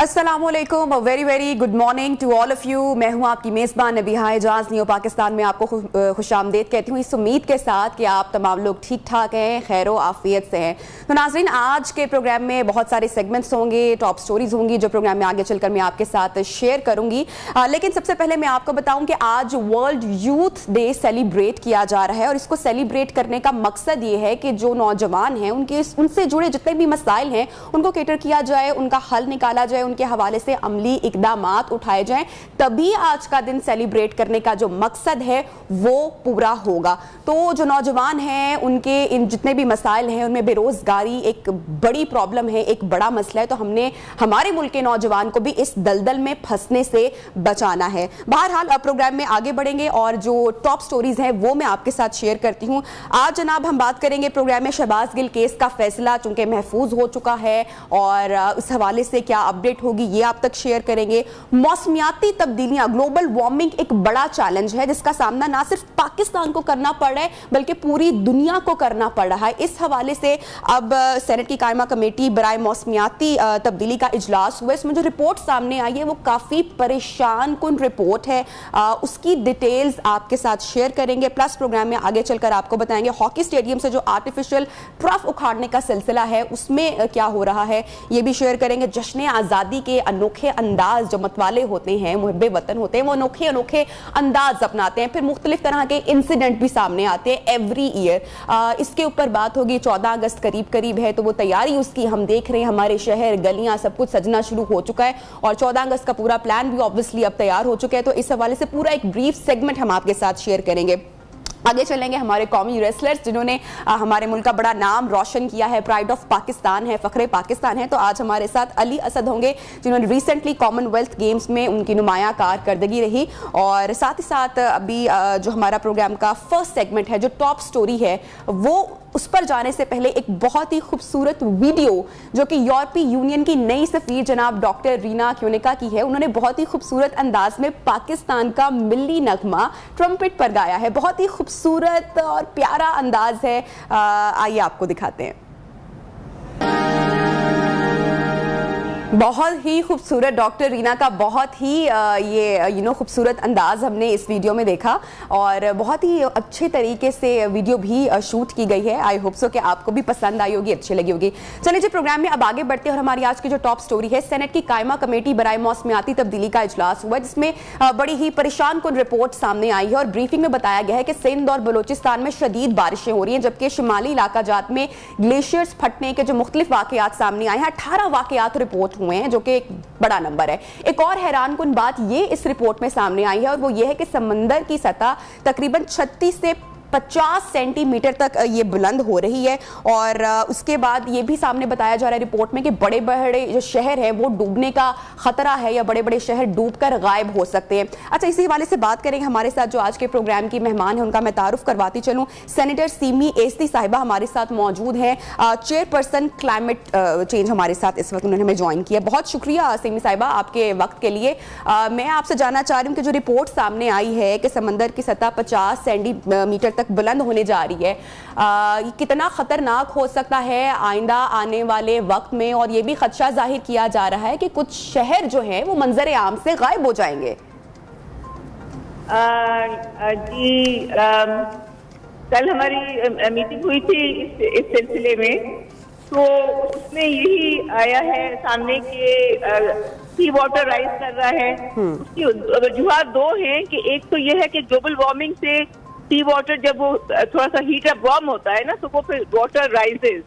अस्सलामुअलैकुम, very very good morning to all of you. मैं हूं आपकी मेज़बान नबीहा एजाज न्यू पाकिस्तान में आपको खुशामदीद कहती हूं, इस उम्मीद के साथ कि आप तमाम लोग ठीक ठाक हैं, खैरो आफियत से हैं। तो नाज़रीन, आज के प्रोग्राम में बहुत सारे सेगमेंट्स होंगे, टॉप स्टोरीज होंगी जो प्रोग्राम में आगे चलकर मैं आपके साथ शेयर करूंगी। लेकिन सबसे पहले मैं आपको बताऊं कि आज वर्ल्ड यूथ डे सेलिब्रेट किया जा रहा है और इसको सेलिब्रेट करने का मकसद ये है कि जो नौजवान हैं उनसे जुड़े जितने भी मसाइल हैं उनको कैटर किया जाए, उनका हल निकाला जाए, उनके हवाले से अमली इकदामात उठाए जाएं, तभी आज का दिन सेलिब्रेट करने का जो मकसद है वो पूरा होगा। तो जो नौजवान हैं उनके इन जितने भी मसाइल हैं उनमें बेरोजगारी एक बड़ी प्रॉब्लम है, एक बड़ा मसला है। तो हमने हमारे मुल्क के नौजवान को भी इस दलदल में फंसने से बचाना है। बहरहाल अब प्रोग्राम में आगे बढ़ेंगे और जो टॉप स्टोरीज हैं वो मैं आपके साथ शेयर करती हूं। आज जनाब हम बात करेंगे प्रोग्राम में शहबाज गिल केस का फैसला चूंकि महफूज हो चुका है और उस हवाले से क्या अपडेट होगी ये आप तक शेयर करेंगे। मौसमियाती तब्दीलियां, ग्लोबल वार्मिंग एक बड़ा चैलेंज है जिसका सामना ना सिर्फ पाकिस्तान को करना पड़ रहा है बल्कि पूरी दुनिया को करना पड़ रहा है। इस हवाले से अब सेनेट की कायमा कमेटी बराए मौसमियाती तब्दीली का इजलास हुआ। इसमें जो रिपोर्ट सामने आई है वो काफी परेशान कुन रिपोर्ट है, उसकी डिटेल्स आपके साथ शेयर करेंगे। प्लस प्रोग्राम में आगे चलकर आपको बताएंगे हॉकी स्टेडियम से जो आर्टिफिशियल ट्रफ उखाड़ने का सिलसिला है उसमें क्या हो रहा है ये भी शेयर करेंगे। जश्न आज़ादी के अनोखे अंदाज जो मतवाले होते हैं, मुहब्बे वतन होते हैं, वो अनोखे अनोखे अंदाज अपनाते हैं। फिर मुख्तलिफ तरह के इंसिडेंट भी सामने आते हैं एवरी ईयर। इसके ऊपर बात होगी। 14 अगस्त करीब करीब है तो वो तैयारी उसकी हम देख रहे हैं, हमारे शहर गलियां सब कुछ सजना शुरू हो चुका है और 14 अगस्त का पूरा प्लान भी ऑब्वियसली अब तैयार हो चुका है। तो इस हवाले से पूरा एक ब्रीफ सेगमेंट हम आपके साथ शेयर करेंगे। आगे चलेंगे हमारे कौमी रेसलर्स जिन्होंने हमारे मुल्क का बड़ा नाम रोशन किया है, प्राइड ऑफ पाकिस्तान है, फखरे पाकिस्तान है। तो आज हमारे साथ अली असद होंगे जिन्होंने रिसेंटली कॉमनवेल्थ गेम्स में उनकी नुमाया कारकर्दगी रही। और साथ ही साथ अभी जो हमारा प्रोग्राम का फर्स्ट सेगमेंट है जो टॉप स्टोरी है वो उस पर जाने से पहले एक बहुत ही खूबसूरत वीडियो जो कि यूरोपीय यूनियन की नई सफीर जनाब डॉक्टर रीना क्योनिका की है, उन्होंने बहुत ही खूबसूरत अंदाज में पाकिस्तान का मिल्ली नगमा ट्रम्पेट पर गाया है। बहुत ही खूबसूरत और प्यारा अंदाज है, आइए आपको दिखाते हैं। बहुत ही खूबसूरत डॉक्टर रीना का बहुत ही ये खूबसूरत अंदाज हमने इस वीडियो में देखा और बहुत ही अच्छे तरीके से वीडियो भी शूट की गई है। आई होप सो कि आपको भी पसंद आई होगी, अच्छी लगी होगी। चलिए जी प्रोग्राम में अब आगे बढ़ते हैं और हमारी आज की जो टॉप स्टोरी है, सेनेट की कायमा कमेटी बराए मौसमियाती तब्दीली का इजलास हुआ जिसमें बड़ी ही परेशान कुन रिपोर्ट सामने आई है और ब्रीफिंग में बताया गया है कि सिंध और बलोचिस्तान में शदीद बारिशें हो रही हैं जबकि शिमाली इलाका जात में ग्लेशियर्स फटने के जो मुख्तलिफ वाकयात सामने आए हैं, 18 वाकयात रिपोर्ट हुए हैं जो कि एक बड़ा नंबर है। एक और हैरान कुन बात ये इस रिपोर्ट में सामने आई है और वो ये है कि समंदर की सतह तकरीबन 36 से 50 सेंटीमीटर तक ये बुलंद हो रही है और उसके बाद ये भी सामने बताया जा रहा है रिपोर्ट में कि बड़े बड़े जो शहर है वो डूबने का खतरा है या बड़े बड़े शहर डूबकर गायब हो सकते हैं। अच्छा, इसी हवाले से बात करेंगे। हमारे साथ जो आज के प्रोग्राम की मेहमान है उनका मैं तारुफ करवाती चलूं। सेनेटर सीमी एस्ती साहिबा हमारे साथ मौजूद हैं, चेयरपर्सन क्लाइमेट चेंज हमारे साथ इस वक्त उन्होंने हमें ज्वाइन किया। बहुत शुक्रिया सीमी साहिबा आपके वक्त के लिए। मैं आपसे जानना चाह रही हूँ कि जो रिपोर्ट सामने आई है कि समंदर की सतह 50 सेंटीमीटर बुलंद होने जा रही है, कितना खतरनाक हो सकता है आइंदा आने वाले वक्त में, और ये भी खदशा जाहिर किया जा रहा है कि कुछ शहर जो हैं वो मंजर आम से गायब हो जाएंगे। जी, कल हमारी मीटिंग हुई थी इस सिलसिले में, तो उसमें यही आया है सामने के सी वाटर राइज कर रहा है। उसकी वजूहात दो हैं कि एक तो यह है कि ग्लोबल वार्मिंग से सी वाटर जब वो थोड़ा सा हीट अप वार्म होता है ना तो वो फिर वाटर राइजेस,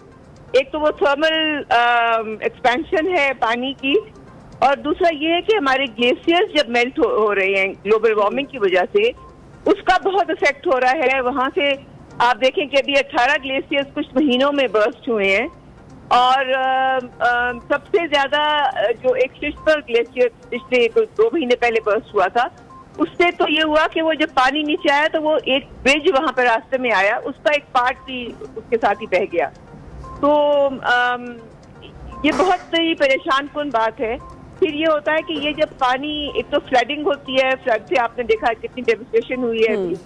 एक तो वो थर्मल एक्सपेंशन है पानी की, और दूसरा ये है कि हमारे ग्लेशियर्स जब मेल्ट हो रहे हैं ग्लोबल वार्मिंग की वजह से उसका बहुत इफेक्ट हो रहा है। वहां से आप देखें कि अभी 18 ग्लेशियर्स कुछ महीनों में बर्स्ट हुए हैं और सबसे ज्यादा जो एक शिश्तर ग्लेशियर पिछले 2 महीने पहले बर्स्ट हुआ था, उससे तो ये हुआ कि वो जब पानी नीचे आया तो वो एक ब्रिज वहां पर रास्ते में आया, उसका एक पार्ट भी उसके साथ ही बह गया। तो ये बहुत ही परेशान कुन बात है। फिर ये होता है कि ये जब पानी, एक तो फ्लडिंग होती है, फ्लड से आपने देखा कितनी डेवस्टेशन हुई है अभी,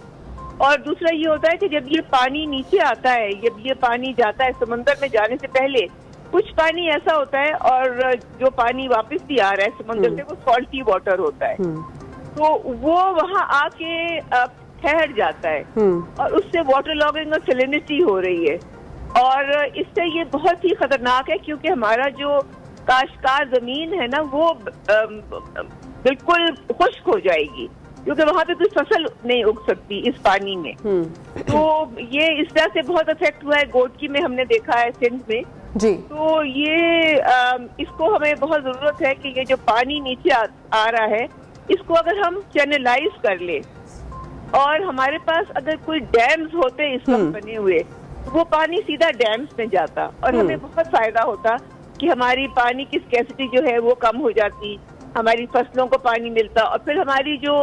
और दूसरा ये होता है कि जब ये पानी नीचे आता है, जब ये पानी जाता है समंदर में जाने से पहले कुछ पानी ऐसा होता है और जो पानी वापस भी आ रहा है समंदर से वो सॉल्टी वाटर होता है, तो वो वहाँ आके ठहर जाता है और उससे वाटर लॉगिंग और सैलिनिटी हो रही है, और इससे ये बहुत ही खतरनाक है क्योंकि हमारा जो काश्तकार जमीन है ना वो बिल्कुल खुश्क हो जाएगी क्योंकि वहाँ पे कोई फसल नहीं उग सकती इस पानी में। तो ये इस तरह से बहुत इफेक्ट हुआ है गोटकी में, हमने देखा है सिंध में जी। तो ये इसको हमें बहुत जरूरत है कि ये जो पानी नीचे आ रहा है इसको अगर हम चैनलाइज कर ले, और हमारे पास अगर कोई डैम्स होते इस वक्त बने हुए तो वो पानी सीधा डैम्स में जाता और हमें बहुत फायदा होता कि हमारी पानी की स्कैसिटी जो है वो कम हो जाती, हमारी फसलों को पानी मिलता, और फिर हमारी जो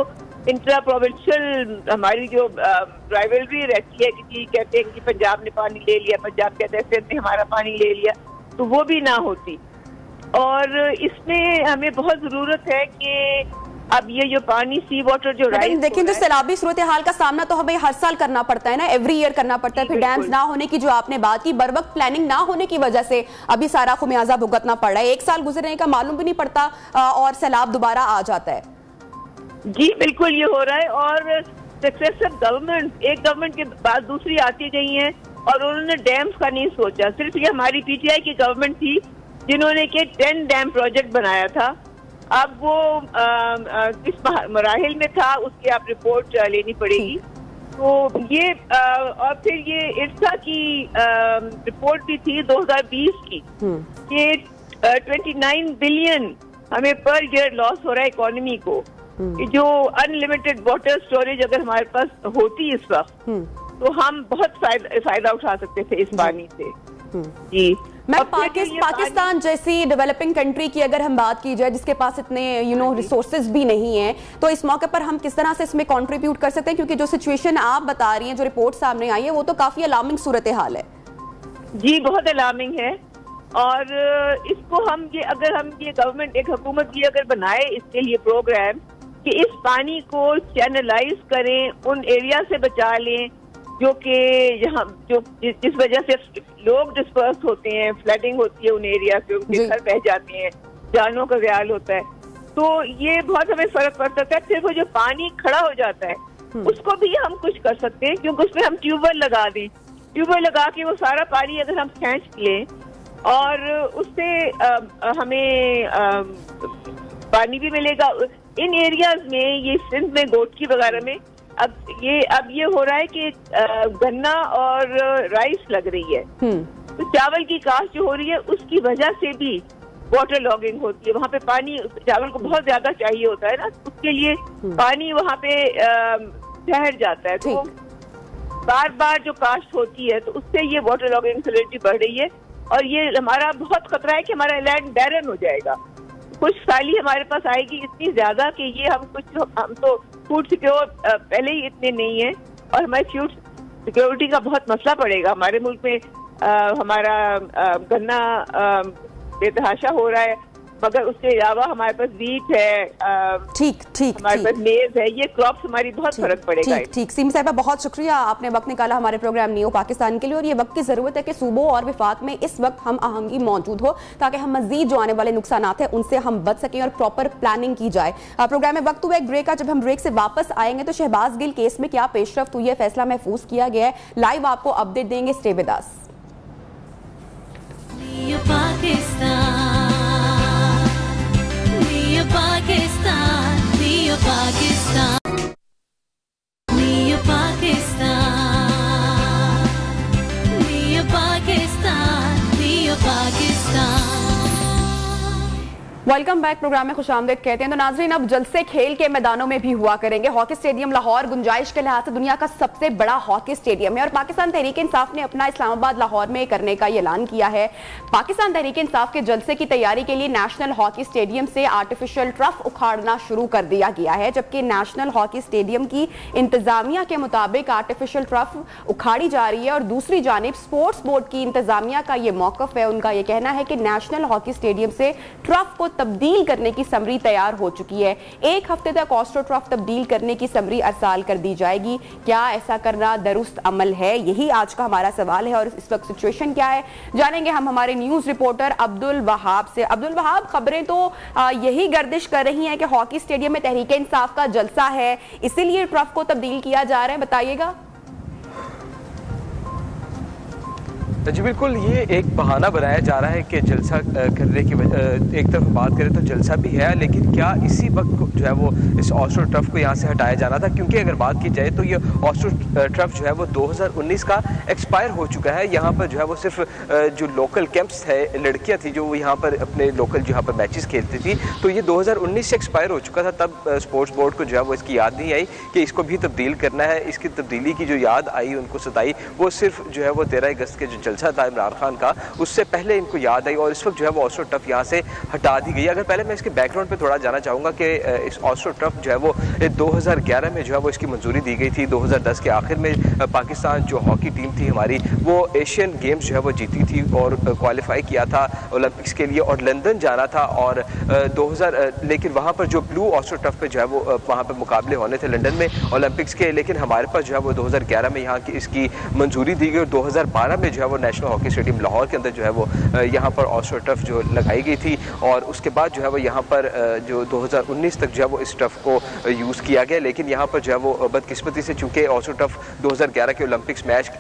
इंट्रा प्रोविंशियल हमारी जो राइवलरी रहती है कि कहते हैं कि पंजाब ने पानी ले लिया, पंजाब कहते हैं सिंध ने हमारा पानी ले लिया, तो वो भी ना होती। और इसमें हमें बहुत जरूरत है कि अब ये जो पानी सी वाटर जो राइज देखिए जो सैलाबी सूरत हाल का सामना तो हमें हर साल करना पड़ता है ना, एवरी ईयर करना पड़ता है, फिर डैम्स ना होने की जो आपने बात की, बर वक्त प्लानिंग ना होने की वजह से अभी सारा खुमियाजा भुगतना पड़ रहा है, एक साल गुजरने का मालूम भी नहीं पड़ता और सैलाब दोबारा आ जाता है। जी बिल्कुल ये हो रहा है, और सक्सेसिव गवर्नमेंट एक गवर्नमेंट के बाद दूसरी आती गई है और उन्होंने डैम्स का नहीं सोचा। सिर्फ ये हमारी पीटीआई की गवर्नमेंट थी जिन्होंने के 10 डैम प्रोजेक्ट बनाया था। अब वो किस मराहिल में था उसकी आप रिपोर्ट लेनी पड़ेगी। तो ये और फिर ये इर्सा की रिपोर्ट भी थी 2020 की कि 29 बिलियन हमें पर ईयर लॉस हो रहा है इकोनॉमी को। जो अनलिमिटेड वाटर स्टोरेज अगर हमारे पास होती इस वक्त तो हम बहुत फायदा उठा सकते थे इस पानी से। जी मैं पाकिस्तान जैसी डेवलपिंग कंट्री की अगर हम बात की जाए जिसके पास इतने रिसोर्सेज भी नहीं है, तो इस मौके पर हम किस तरह से इसमें कंट्रीब्यूट कर सकते हैं, क्योंकि जो सिचुएशन आप बता रही हैं, जो रिपोर्ट सामने आई है वो तो काफी अलार्मिंग सूरत हाल है। जी बहुत अलार्मिंग है, और इसको हम ये अगर हम ये गवर्नमेंट एक हुकूमत की अगर बनाए इसके लिए प्रोग्राम कि इस पानी को चैनलाइज करें, उन एरिया से बचा लें जो कि यहाँ जो जिस वजह से लोग डिस्पर्स होते हैं, फ्लडिंग होती है उन एरिया से, उनके घर बह जाते हैं, जानों का ख्याल होता है, तो ये बहुत हमें फर्क पड़ सकता है। फिर वो जो पानी खड़ा हो जाता है उसको भी हम कुछ कर सकते हैं, क्योंकि उसमें हम ट्यूबवेल लगा दें, ट्यूबवेल लगा के वो सारा पानी अगर हम खींच लें और उससे हमें पानी भी मिलेगा इन एरियाज में। ये सिंध में गोटकी वगैरह में अब ये हो रहा है कि गन्ना और राइस लग रही है, तो चावल की काश्त जो हो रही है उसकी वजह से भी वाटर लॉगिंग होती है। वहाँ पे पानी चावल को बहुत ज्यादा चाहिए होता है ना, उसके लिए पानी वहाँ पे ठहर जाता है, तो बार बार जो काश्त होती है तो उससे ये वाटर लॉगिंग सैलिनिटी बढ़ रही है, और ये हमारा बहुत खतरा है कि हमारा लैंड बैरन हो जाएगा। कुछ साली हमारे पास आएगी इतनी ज्यादा कि ये हम तो फूड सिक्योर पहले ही इतने नहीं है, और हमारे फूड सिक्योरिटी का बहुत मसला पड़ेगा। हमारे मुल्क में हमारा गन्ना बेतहाशा हो रहा है, मगर उसके अलावा हमारे पास वीट है, ठीक हमारे पास मेज है, ये क्रॉप्स हमारी बहुत फर्क पड़ेगा। ठीक सीम साहिबा, बहुत शुक्रिया, आपने वक्त निकाला हमारे प्रोग्राम नियो पाकिस्तान के लिए, और ये वक्त की जरूरत है कि सूबों और विफाक में इस वक्त हम आहंगी मौजूद हो ताकि हम मजीद जो आने वाले नुकसान हैं उनसे हम बच सकें और प्रॉपर प्लानिंग की जाए। प्रोग्राम में वक्त हुआ एक ब्रेक का, जब हम ब्रेक से वापस आएंगे तो शहबाज गिल केस में क्या पेशरफ्त हुई है, फैसला महफूज किया गया है, लाइव आपको अपडेट देंगे। Stay with us. Pakistan, Neo Pakistan, Neo Pakistan, Neo Pakistan, Neo Pakistan। Welcome back, program में खुशामदीद कहते हैं। तो नाजरीन, अब जलसे खेल के मैदानों में भी हुआ करेंगे। हॉकी स्टेडियम लाहौर गुंजाइश के लिहाज से दुनिया का सबसे बड़ा हॉकी स्टेडियम है, और पाकिस्तान तहरीक इंसाफ ने अपना इस्लामाबाद लाहौर में करने का ऐलान किया है। पाकिस्तान तहरीक इंसाफ के जलसे की तैयारी के लिए नेशनल हॉकी स्टेडियम से आर्टिफिशियल टर्फ उखाड़ना शुरू कर दिया गया है, जबकि नेशनल हॉकी स्टेडियम की इंतजामिया के मुताबिक आर्टिफिशियल टर्फ उखाड़ी जा रही है, और दूसरी जानिब स्पोर्ट्स बोर्ड की इंतजामिया का ये मौकफ है, उनका ये कहना है कि नेशनल हॉकी स्टेडियम से टर्फ को तब्दील करने की समरी तैयार हो चुकी है। 1 हफ्ते तक ऑस्ट्रो ट्रफ तब्दील करने की समरी अरसाल कर दी जाएगी। क्या ऐसा करना दुरुस्त अमल है? यही आज का हमारा सवाल है। और इस वक्त सिचुएशन क्या है जानेंगे हम हमारे न्यूज रिपोर्टर अब्दुल वहाब से। अब्दुल वहाब, खबरें तो यही गर्दिश कर रही हैं कि हॉकी स्टेडियम में तहरीक इंसाफ का जलसा है, इसीलिए ट्रफ को तब्दील किया जा रहा है, बताइएगा। जी बिल्कुल, ये एक बहाना बनाया जा रहा है कि जलसा करने की एक तरफ बात करें तो जलसा भी है, लेकिन क्या इसी वक्त जो है वो इस ऑस्ट्रो ट्रफ को यहाँ से हटाया जाना था? क्योंकि अगर बात की जाए तो ये ऑस्ट्रो ट्रफ जो है वो 2019 का एक्सपायर हो चुका है। यहाँ पर जो है वो सिर्फ जो लोकल कैंप्स है, लड़कियाँ थी जो यहाँ पर अपने लोकल जहाँ पर मैचेस खेलती थी, तो ये 2019 से एक्सपायर हो चुका था। तब स्पोर्ट्स बोर्ड को जो है वो इसकी याद नहीं आई कि इसको भी तब्दील करना है। इसकी तब्दीली की जो याद आई उनको सताई, वो सिर्फ जो है वो 13 अगस्त के जो था इमरान खान का, उससे पहले इनको याद आई और इस वक्त जो है वो ऑस्ट्रो ट्रफ यहाँ से हटा दी गई। अगर पहले मैं इसके बैकग्राउंड पे थोड़ा जाना चाहूँगा कि इस ऑस्ट्रो ट्रफ जो है वो 2011 में जो है वो इसकी मंजूरी दी गई थी। 2010 के आखिर में पाकिस्तान जो हॉकी टीम थी हमारी, वो एशियन गेम्स जो है वो जीती थी और क्वालिफाई किया था ओलंपिक्स के लिए और लंदन जाना था। और 2000 लेकिन वहाँ पर जो ब्लू ऑस्ट्रो ट्रफ पे जो है वो वहाँ पर मुकाबले होने थे लंदन में ओलंपिक्स के, लेकिन हमारे पास जो है वो 2011 में यहाँ की इसकी मंजूरी दी गई और 2012 में जो है वो नेशनल हॉकी स्टेडियम लाहौर के अंदर जो है वो यहाँ पर ऑस्ट्रो ट्रफ जो लगाई गई थी। और उसके बाद जो है वो यहाँ पर जो 2019 तक जो है वो इस ट्रफ को यूज़ किया गया। लेकिन यहाँ पर जो है वो बदकिस्मती से चूँकि ऑस्ट्रो ट्रफ 2011 के ओलंपिक्स मैच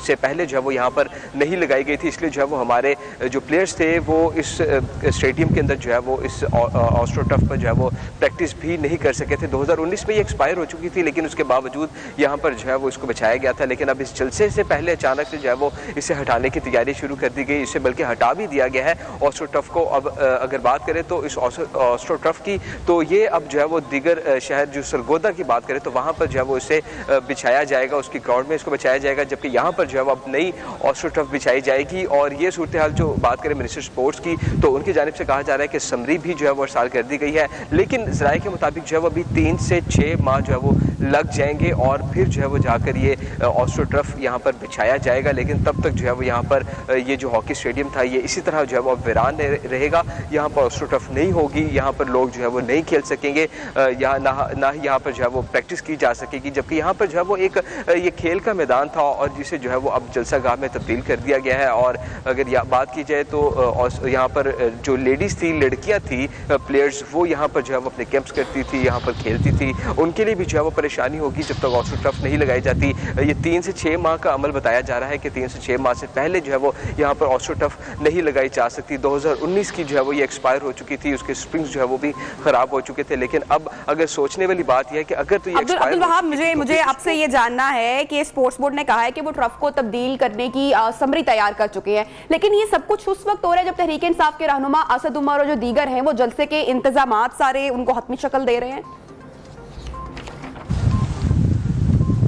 से पहले जो है वो यहाँ पर नहीं लगाई गई थी, इसलिए जो है वो हमारे जो प्लेयर्स थे वो इस स्टेडियम के अंदर जो है वो इस ऑस्ट्रो ट्रफ पर जो है वो प्रैक्टिस भी नहीं कर सके थे। 2019 में ये एक्सपायर हो चुकी थी, लेकिन उसके बावजूद यहाँ पर जो है वो इसको बचाया गया था। लेकिन अब इस जलसे से पहले अचानक से जो है वो इसे हटाने की तैयारी शुरू कर दी गई, इसे बल्कि हटा भी दिया गया है ऑस्ट्रो ट्रफ को। अब अगर बात करें तो इस ऑस्ट्रो ट्रफ की, तो ये अब जो है वो दीगर शहर जो सरगोदा की बात करें तो वहाँ पर जो है वो इसे बिछाया जाएगा, उसकी ग्राउंड में इसको बिछाया जाएगा, जबकि यहाँ पर जो है वो अब नई ऑस्ट्रो ट्रफ बिछाई जाएगी। और ये सूरत हाल जो बात करें मिनिस्टर स्पोर्ट्स की, तो उनकी जानिब से कहा जा रहा है कि समरी भी जो है वो अरसाल कर दी गई है, लेकिन ज़राए के मुताबिक जो है वो अभी 3 से 6 माह जो है वो लग जाएंगे और फिर जो है वो जाकर ये ऑस्ट्रो ट्रफ यहाँ पर बिछाया जाएगा। लेकिन तब तक जो है वो यहाँ पर ये जो हॉकी स्टेडियम था ये इसी तरह जो है वो वीरान रहेगा। यहाँ पर ऑस्ट्रो ट्रफ नहीं होगी, यहाँ पर लोग जो है वो नहीं खेल सकेंगे, यहाँ ना ही यहाँ पर जो है वो प्रैक्टिस की जा सकेगी, जबकि यहाँ पर जो है वो एक ये खेल का मैदान था और जिसे जो है वो अब जलसा गाह में तब्दील कर दिया गया है। और अगर बात की जाए तो यहाँ पर जो लेडीज़ थी, लड़कियाँ थी, प्लेयर्स, वो यहाँ पर जो है वो अपने कैंप्स करती थी, यहाँ पर खेलती थी, उनके लिए भी जो है वो परेशानी होगी जब तक ऑस्ट्रो ट्रफ नहीं लगाई जाती। ये 3 से 6 माह का अमल बताया जा रहा है कि 3 से 6 माह से पहले जो है वो यहाँ पर ऑस्ट्रो ट्रफ नहीं लगाई जा सकती। 2019 की जो है वो ये एक्सपायर हो चुकी थी, उसके स्प्रिंग्स जो है वो भी खराब हो चुके थे। लेकिन अब अगर सोचने वाली बात यह है कि अगर तो ये अब्दुल वहाब, मुझे आपसे ये जानना है कि स्पोर्ट्स बोर्ड ने कहा है कि वो ट्रफ को तब्दील करने की समरी तैयार कर चुके हैं, लेकिन ये सब कुछ उस वक्त हो रहा है जब तहरीक इंसाफ के रहनुमा असद उमर और जो दीगर हैं वो जलसे के इंतजामात सारे उनको हतमी शक्ल दे रहे हैं।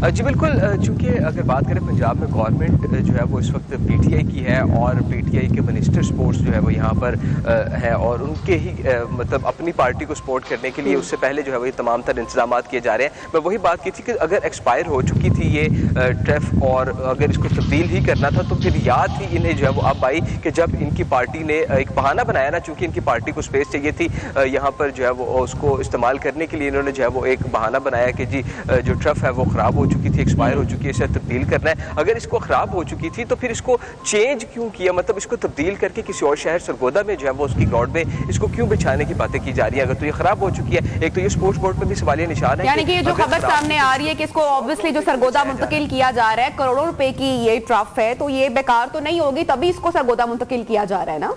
जी बिल्कुल, चूँकि अगर बात करें पंजाब में गवर्नमेंट जो है वो इस वक्त पीटीआई की है और पीटीआई के मिनिस्टर स्पोर्ट्स जो है वो यहाँ पर है और उनके ही मतलब अपनी पार्टी को सपोर्ट करने के लिए उससे पहले जो है वो ये तमाम तर इंतजाम किए जा रहे हैं। मैं वही बात की थी कि अगर एक्सपायर हो चुकी थी ये ट्रफ और अगर इसको तब्दील ही करना था तो फिर याद ही इन्हें जो है वो अब आई कि जब इनकी पार्टी ने एक बहाना बनाया ना, चूँकि इनकी पार्टी को स्पेस चाहिए थी यहाँ पर जो है वो उसको इस्तेमाल करने के लिए, इन्होंने जो है वो एक बहाना बनाया कि जी जो ट्रफ है वो ख़राब हो चुकी थी, एक्सपायर हो चुकी है, इसे तब्दील करना है। अगर इसको ख़राब हो चुकी थी तो फिर इसको चेंज क्यों किया, मतलब इसको तब्दील करके किसी और शहर सरगोदा में जो है वो उसकी ग्राउंड में इसको क्यों बिछाने की बातें की जा रही है अगर तो ये ख़राब हो चुकी है। एक तो ये स्पोर्ट्स बोर्ड पर भी सवालिया निशान है, यानी कि ये जो खबर सामने आ रही है कि इसको ऑब्वियसली जो सरगोदा मुंतकिल किया जा रहा है, करोड़ों रुपए की ये ट्रफ है, तो ये बेकार तो नहीं होगी, तभी इसको सरगोदा मुंतकिल किया जा रहा है ना।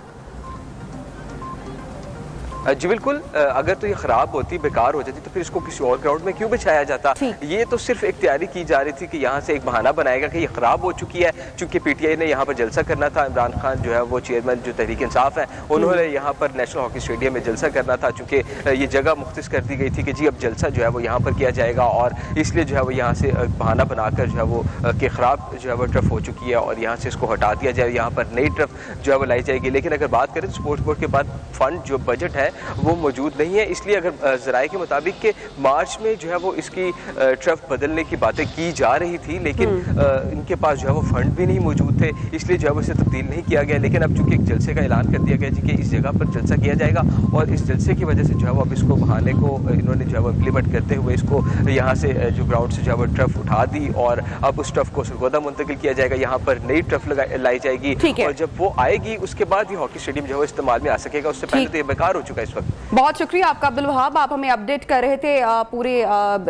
जी बिल्कुल, अगर तो ये ख़राब होती, बेकार हो जाती तो फिर इसको किसी और ग्राउंड में क्यों बिछाया जाता। ये तो सिर्फ एक तैयारी की जा रही थी कि यहाँ से एक बहाना बनाएगा कि ये ख़राब हो चुकी है, चूँकि पीटीआई ने यहाँ पर जलसा करना था, इमरान खान जो है वो चेयरमैन जो तहरीक इंसाफ है उन्होंने यहाँ पर नेशनल हॉकी स्टेडियम में जलसा करना था, चूँकि ये जगह मुख्तस कर दी गई थी कि जी अब जलसा जो है वो यहाँ पर किया जाएगा और इसलिए जो है वो यहाँ से बहाना बनाकर जो है वो कि ख़राब जो है वो ट्रफ हो चुकी है और यहाँ से इसको हटा दिया जाए, यहाँ पर नई ट्रफ जो है वो लाई जाएगी। लेकिन अगर बात करें तो स्पोर्ट्स बोर्ड के बाद फंड जो बजट है वो मौजूद नहीं है। इसलिए अगर ज़राए के मुताबिक कि मार्च में जो है वो इसकी ट्रफ बदलने की बातें की जा रही थी, लेकिन इनके पास जो है वो फंड भी नहीं मौजूद थे, इसलिए जो है वो इसे तब्दील नहीं किया गया। लेकिन अब चूंकि एक जलसे का ऐलान कर दिया गया जी कि इस जगह पर जलसा किया जाएगा और इस जलसे की वजह से जो है वो अब इसको बहाने को इन्होंने जो है वो इम्प्लीमेंट करते हुए इसको यहाँ से जो ग्राउंड से जो है वो ट्रफ उठा दी और अब उस ट्रफ को सरगोदा मुंतकिल किया जाएगा, यहाँ पर नई ट्रफ लाई जाएगी और जब वो आएगी उसके बाद ही हॉकी स्टेडियम जो है इस्तेमाल में आ सकेगा। उससे पहले तो ये बेकार हो चुका है इस वक्त। बहुत शुक्रिया आपका अब्दुल वहाब, आप हमें अपडेट कर रहे थे पूरे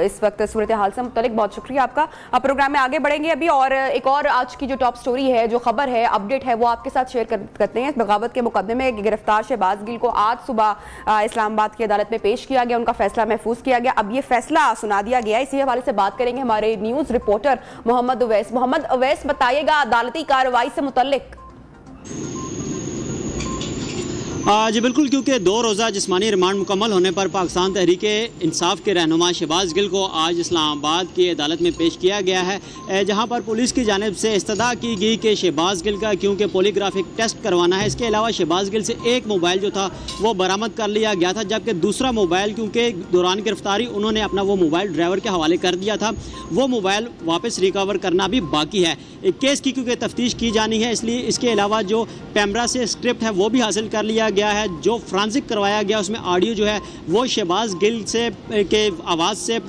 इस वक्त सूरत हाल से मुतालिक। बहुत शुक्रिया आपका। प्रोग्राम में आगे बढ़ेंगे अभी और एक और आज की जो टॉप स्टोरी है, जो खबर है, अपडेट है, वो आपके साथ शेयर करते हैं। बगावत के मुकदमे में गिरफ्तार शहबाज गिल को आज सुबह इस्लामाबाद की अदालत में पेश किया गया, उनका फैसला महफूज किया गया। अब ये फैसला सुना दिया गया, इसी हवाले से बात करेंगे हमारे न्यूज रिपोर्टर मोहम्मद अवैस। मोहम्मद अवैस, बताइएगा अदालती कार्रवाई से मुतल्लिक। जी बिल्कुल, क्योंकि 2 रोज़ा जिस्मानी रिमांड मुकम्मल होने पर पाकिस्तान तहरीक इंसाफ के रहनुमा शहबाज गिल को आज इस्लामाबाद की अदालत में पेश किया गया है, जहां पर पुलिस की जानिब से इस्तदा की गई कि शहबाज गिल का क्योंकि पॉलीग्राफिक टेस्ट करवाना है। इसके अलावा शहबाज गिल से एक मोबाइल जो था वो बरामद कर लिया गया था, जबकि दूसरा मोबाइल क्योंकि दौरान गिरफ्तारी उन्होंने अपना वो मोबाइल ड्राइवर के हवाले कर दिया था, वो मोबाइल वापस रिकवर करना भी बाकी है। केस की क्योंकि तफ्तीश की जानी है, इसलिए इसके अलावा जो पैमरा से स्क्रिप्ट है वो भी हासिल कर लिया गया है। जो फ्रांसिक करवाया गया उसमें ऑडियो जो है वो शहबाज गिल से के आवाज़ से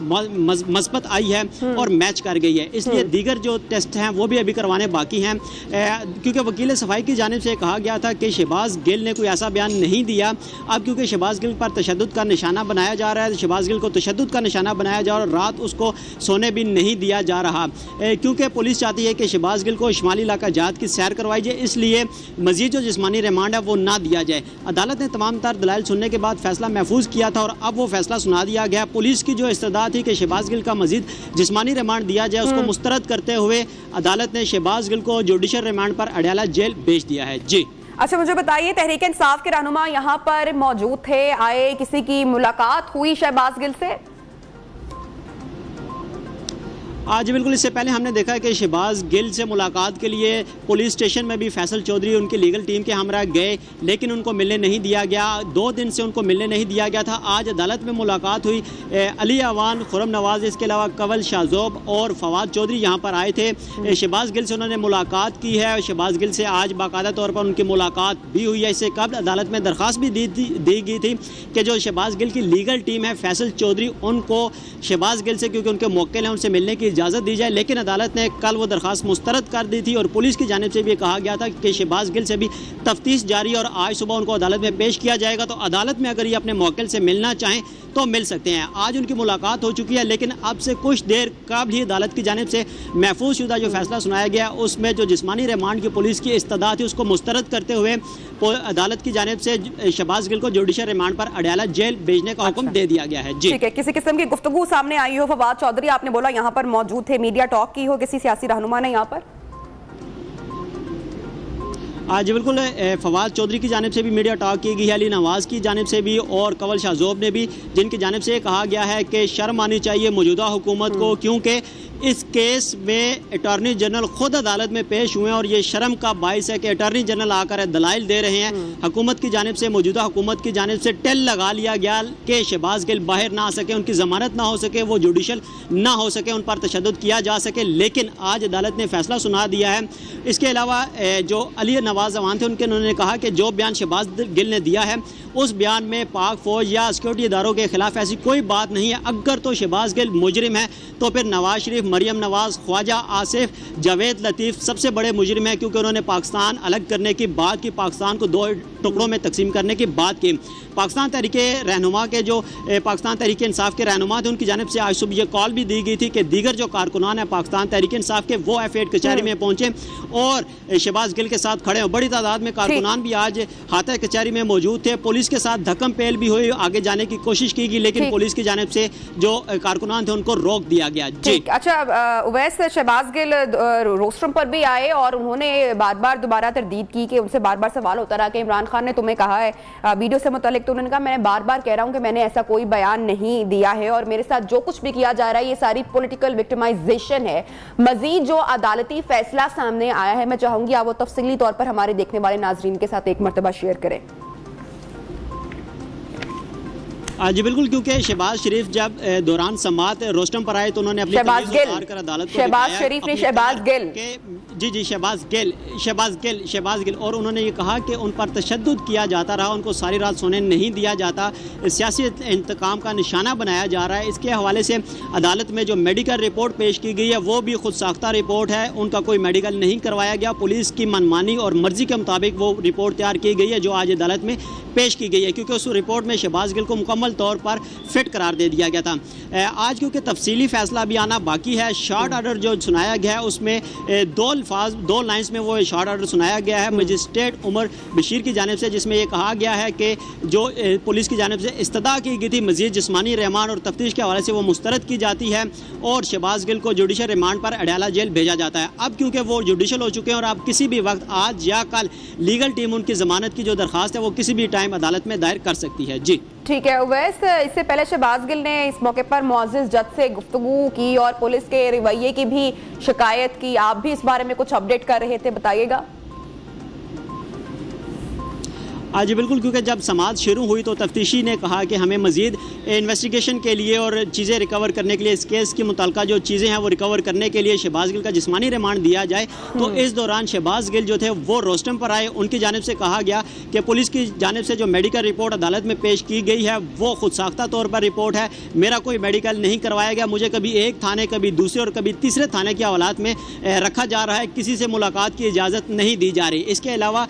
मस्बत आई है और मैच कर गई है, इसलिए दीगर जो टेस्ट हैं वो भी अभी करवाने बाकी हैं। क्योंकि वकील सफाई की जानिब से कहा गया था कि शहबाज गिल ने कोई ऐसा बयान नहीं दिया। अब क्योंकि शहबाज गिल पर तशद्दुद का निशाना बनाया जा रहा है, शहबाज गिल को तशद्दुद का निशाना बनाया जा रहा है और रात उसको सोने भी नहीं दिया जा रहा, क्योंकि पुलिस चाहती है कि शहबाज गिल को शुमाली इलाका जात की सैर करवाई जाए, इसलिए मजीद जो जिस्मानी रिमांड है वो ना दिया जाए। अदालत ने तमाम तर दलाइल सुनने के बाद फैसला महफूज किया था और अब वो फैसला सुना दिया गया। पुलिस की जो इस्तदा थी कि शहबाज गिल का मजीद जिस्मानी रिमांड दिया जाए, उसको मुस्तरद करते हुए अदालत ने शहबाज गिल को जुडिशल रिमांड पर अडयाला जेल भेज दिया है। जी अच्छा, मुझे बताइए, तहरीक इंसाफ के रहनुमा यहाँ पर मौजूद थे, आए, किसी की मुलाकात हुई शहबाज गिल से? आज बिल्कुल, इससे पहले हमने देखा कि शहबाज गिल से मुलाकात के लिए पुलिस स्टेशन में भी फैसल चौधरी उनकी लीगल टीम के हमरा गए, लेकिन उनको मिलने नहीं दिया गया। 2 दिन से उनको मिलने नहीं दिया गया था। आज अदालत में मुलाकात हुई। अली अवान, खुरम नवाज, इसके अलावा कवल शाहजोब और फवाद चौधरी यहाँ पर आए थे। शहबाज गिल से उन्होंने मुलाकात की है। शहबाज गिल से आज बाकायदा तौर पर उनकी मुलाकात भी हुई है। इससे कबल अदालत में दरख्वास्त भी दी गई थी कि जो शहबाज गिल की लीगल टीम है फैसल चौधरी, उनको शहबाज गिल से क्योंकि उनके मौक़िल हैं उनसे मिलने की इजाज़त दी जाए, लेकिन अदालत ने कल वो दरख्वास्त मुस्तरद कर दी थी और पुलिस की जानिब से भी कहा गया था कि शहबाज गिल से भी तफ्तीश जारी और आज सुबह उनको अदालत में पेश किया जाएगा। तो अदालत में अगर ये अपने मौक़िल से मिलना चाहें तो मिल सकते हैं। आज उनकी मुलाकात हो चुकी है, लेकिन अब से कुछ देर कबल ही अदालत की जानिब से महफूज शुदा जो फैसला सुनाया गया उसमें जो जिस्मानी रिमांड की पुलिस की इस्तदा थी उसको मुस्तरद करते हुए अदालत की जानिब से शहबाज गिल को जुडिशल रिमांड पर अडयाला जेल भेजने का हुक्म दे दिया गया है। जी ठीक है, किसी किस्म की गुफ्तगू सामने आई हो? फवाद चौधरी आपने बोला यहाँ पर मौजूद थे, मीडिया टॉक की हो किसी सियासी रहनुमा ने यहाँ पर? आज बिल्कुल, फवाद चौधरी की जानिब से भी मीडिया टॉक की गई है, अली नवाज़ की जानिब से भी और कवल शाहजोब ने भी, जिनकी जानिब से कहा गया है कि शर्म आनी चाहिए मौजूदा हुकूमत को, क्योंकि इस केस में अटॉर्नी जनरल खुद अदालत में पेश हुए हैं और ये शर्म का बाइस है कि अटॉर्नी जनरल आकर दलाइल दे रहे हैं। हुकूमत की जानिब से, मौजूदा हुकूमत की जानिब से टेल लगा लिया गया कि शहबाज गिल बाहर ना आ सके, उनकी जमानत ना हो सके, वो जुडिशल ना हो सके, उन पर तशद्दुद किया जा सके, लेकिन आज अदालत ने फैसला सुना दिया है। इसके अलावा जो अली नवाज अवान थे उन्होंने कहा कि जो बयान शहबाज गिल ने दिया है उस बयान में पाक फौज या सिक्योरिटी इदारों के खिलाफ ऐसी कोई बात नहीं है। अगर तो शहबाज गिल मुजरिम है तो फिर नवाज शरीफ, मरियम नवाज, ख्वाजा आसिफ, जावेद लतीफ़ सबसे बड़े मुजरिम है, क्योंकि उन्होंने पाकिस्तान अलग करने की बात की, पाकिस्तान को 2 टुकड़ों में तकसीम करने की बात की। पाकिस्तान तहरीक रहनुमा के जो पाकिस्तान तहरीक इंसाफ के रहनुमा थे उनकी जानिब से आज सुबह ये कॉल भी दी गई थी कि दीगर जो कारकुनान है पाकिस्तान तहरीक इंसाफ के वो F8 कचहरी में पहुंचे और शहबाज गिल के साथ खड़े हो। बड़ी तादाद में कारकुनान भी आज हाथा कचहरी में मौजूद थे। पुलिस के साथ धक्कम पेल भी हुई, आगे जाने की कोशिश की गई, लेकिन पुलिस की जानिब से जो कारकुनान थे उनको रोक दिया गया। जी अच्छा, उवैस, शहबाज गिल रोस्ट्रम पर भी आए और उन्होंने बार बार दोबारा तरदीद की कि उनसे बार बार सवाल होता रहा कि इमरान खान ने तुम्हें कहा है वीडियो से मुतालिक, तो उन्होंने कहा मैं बार बार कह रहा हूं कि मैंने ऐसा कोई बयान नहीं दिया है और मेरे साथ जो कुछ भी किया जा रहा है ये सारी पॉलिटिकल विक्टिमाइजेशन है। मजीद जो अदालती फैसला सामने आया है मैं चाहूंगी आप वो तफसीली तौर पर हमारे देखने वाले नाजरीन के साथ एक मरतबा शेयर करें। जी बिल्कुल, क्योंकि शहबाज शरीफ जब दौरान समाअत रोस्टम पर आए तो उन्होंने अपनी शहबाज गिल, अदालत को शहबाज शरीफ ने शहबाज गिल जी शहबाज गिल और उन्होंने ये कहा कि उन पर तशद्दुद किया जाता रहा, उनको सारी रात सोने नहीं दिया जाता, सियासी इंतकाम का निशाना बनाया जा रहा है। इसके हवाले से अदालत में जो मेडिकल रिपोर्ट पेश की गई है वो भी खुद साख्ता रिपोर्ट है, उनका कोई मेडिकल नहीं करवाया गया, पुलिस की मनमानी और मर्जी के मुताबिक वो रिपोर्ट तैयार की गई है जो आज अदालत में पेश की गई है, क्योंकि उस रिपोर्ट में शहबाज गिल को मुकम्मल तौर पर फिट करार दे दिया गया था। आज क्योंकि तफसीली फैसला भी आना बाकी है, शॉर्ट ऑर्डर जो सुनाया गया है उसमें दो लाइन्स में वो शॉर्ट ऑर्डर सुनाया गया है मजिस्ट्रेट उमर बशीर की जानिब से, जिसमें यह कहा गया है कि जो पुलिस की जानिब से इस्तदा की गई थी मजीद जिस्मानी रिमांड और तफ्तीश के हवाले से वो मुस्तरद की जाती है और शहबाज गिल को जुडिशल रिमांड पर अडयाला जेल भेजा जाता है। अब क्योंकि वो जुडिशल हो चुके हैं और अब किसी भी वक्त आज या कल लीगल टीम उनकी जमानत की जो दरख्वास्त है वो किसी भी टाइम अदालत में दायर कर सकती है। जी ठीक है उवैस, इससे पहले शहबाज गिल ने इस मौके पर मुअज़्ज़िज़ जज से गुफ्तगू की और पुलिस के रवैये की भी शिकायत की, आप भी इस बारे में कुछ अपडेट कर रहे थे, बताइएगा। आज बिल्कुल, क्योंकि जब समाअत शुरू हुई तो तफ्तीशी ने कहा कि हमें मज़ीद इन्वेस्टिगेशन के लिए और चीज़ें रिकवर करने के लिए, इस केस की मुतल्लिका जो चीज़ें हैं वो रिकवर करने के लिए शहबाज गिल का जिस्मानी रिमांड दिया जाए। तो इस दौरान शहबाज गिल जो थे वो रोस्टम पर आए, उनकी जानिब से कहा गया कि पुलिस की जानिब से जो मेडिकल रिपोर्ट अदालत में पेश की गई है वो खुद साख्ता तौर पर रिपोर्ट है, मेरा कोई मेडिकल नहीं करवाया गया, मुझे कभी एक थाने कभी दूसरे और कभी तीसरे थाने के हवालात में रखा जा रहा है, किसी से मुलाकात की इजाज़त नहीं दी जा रही। इसके अलावा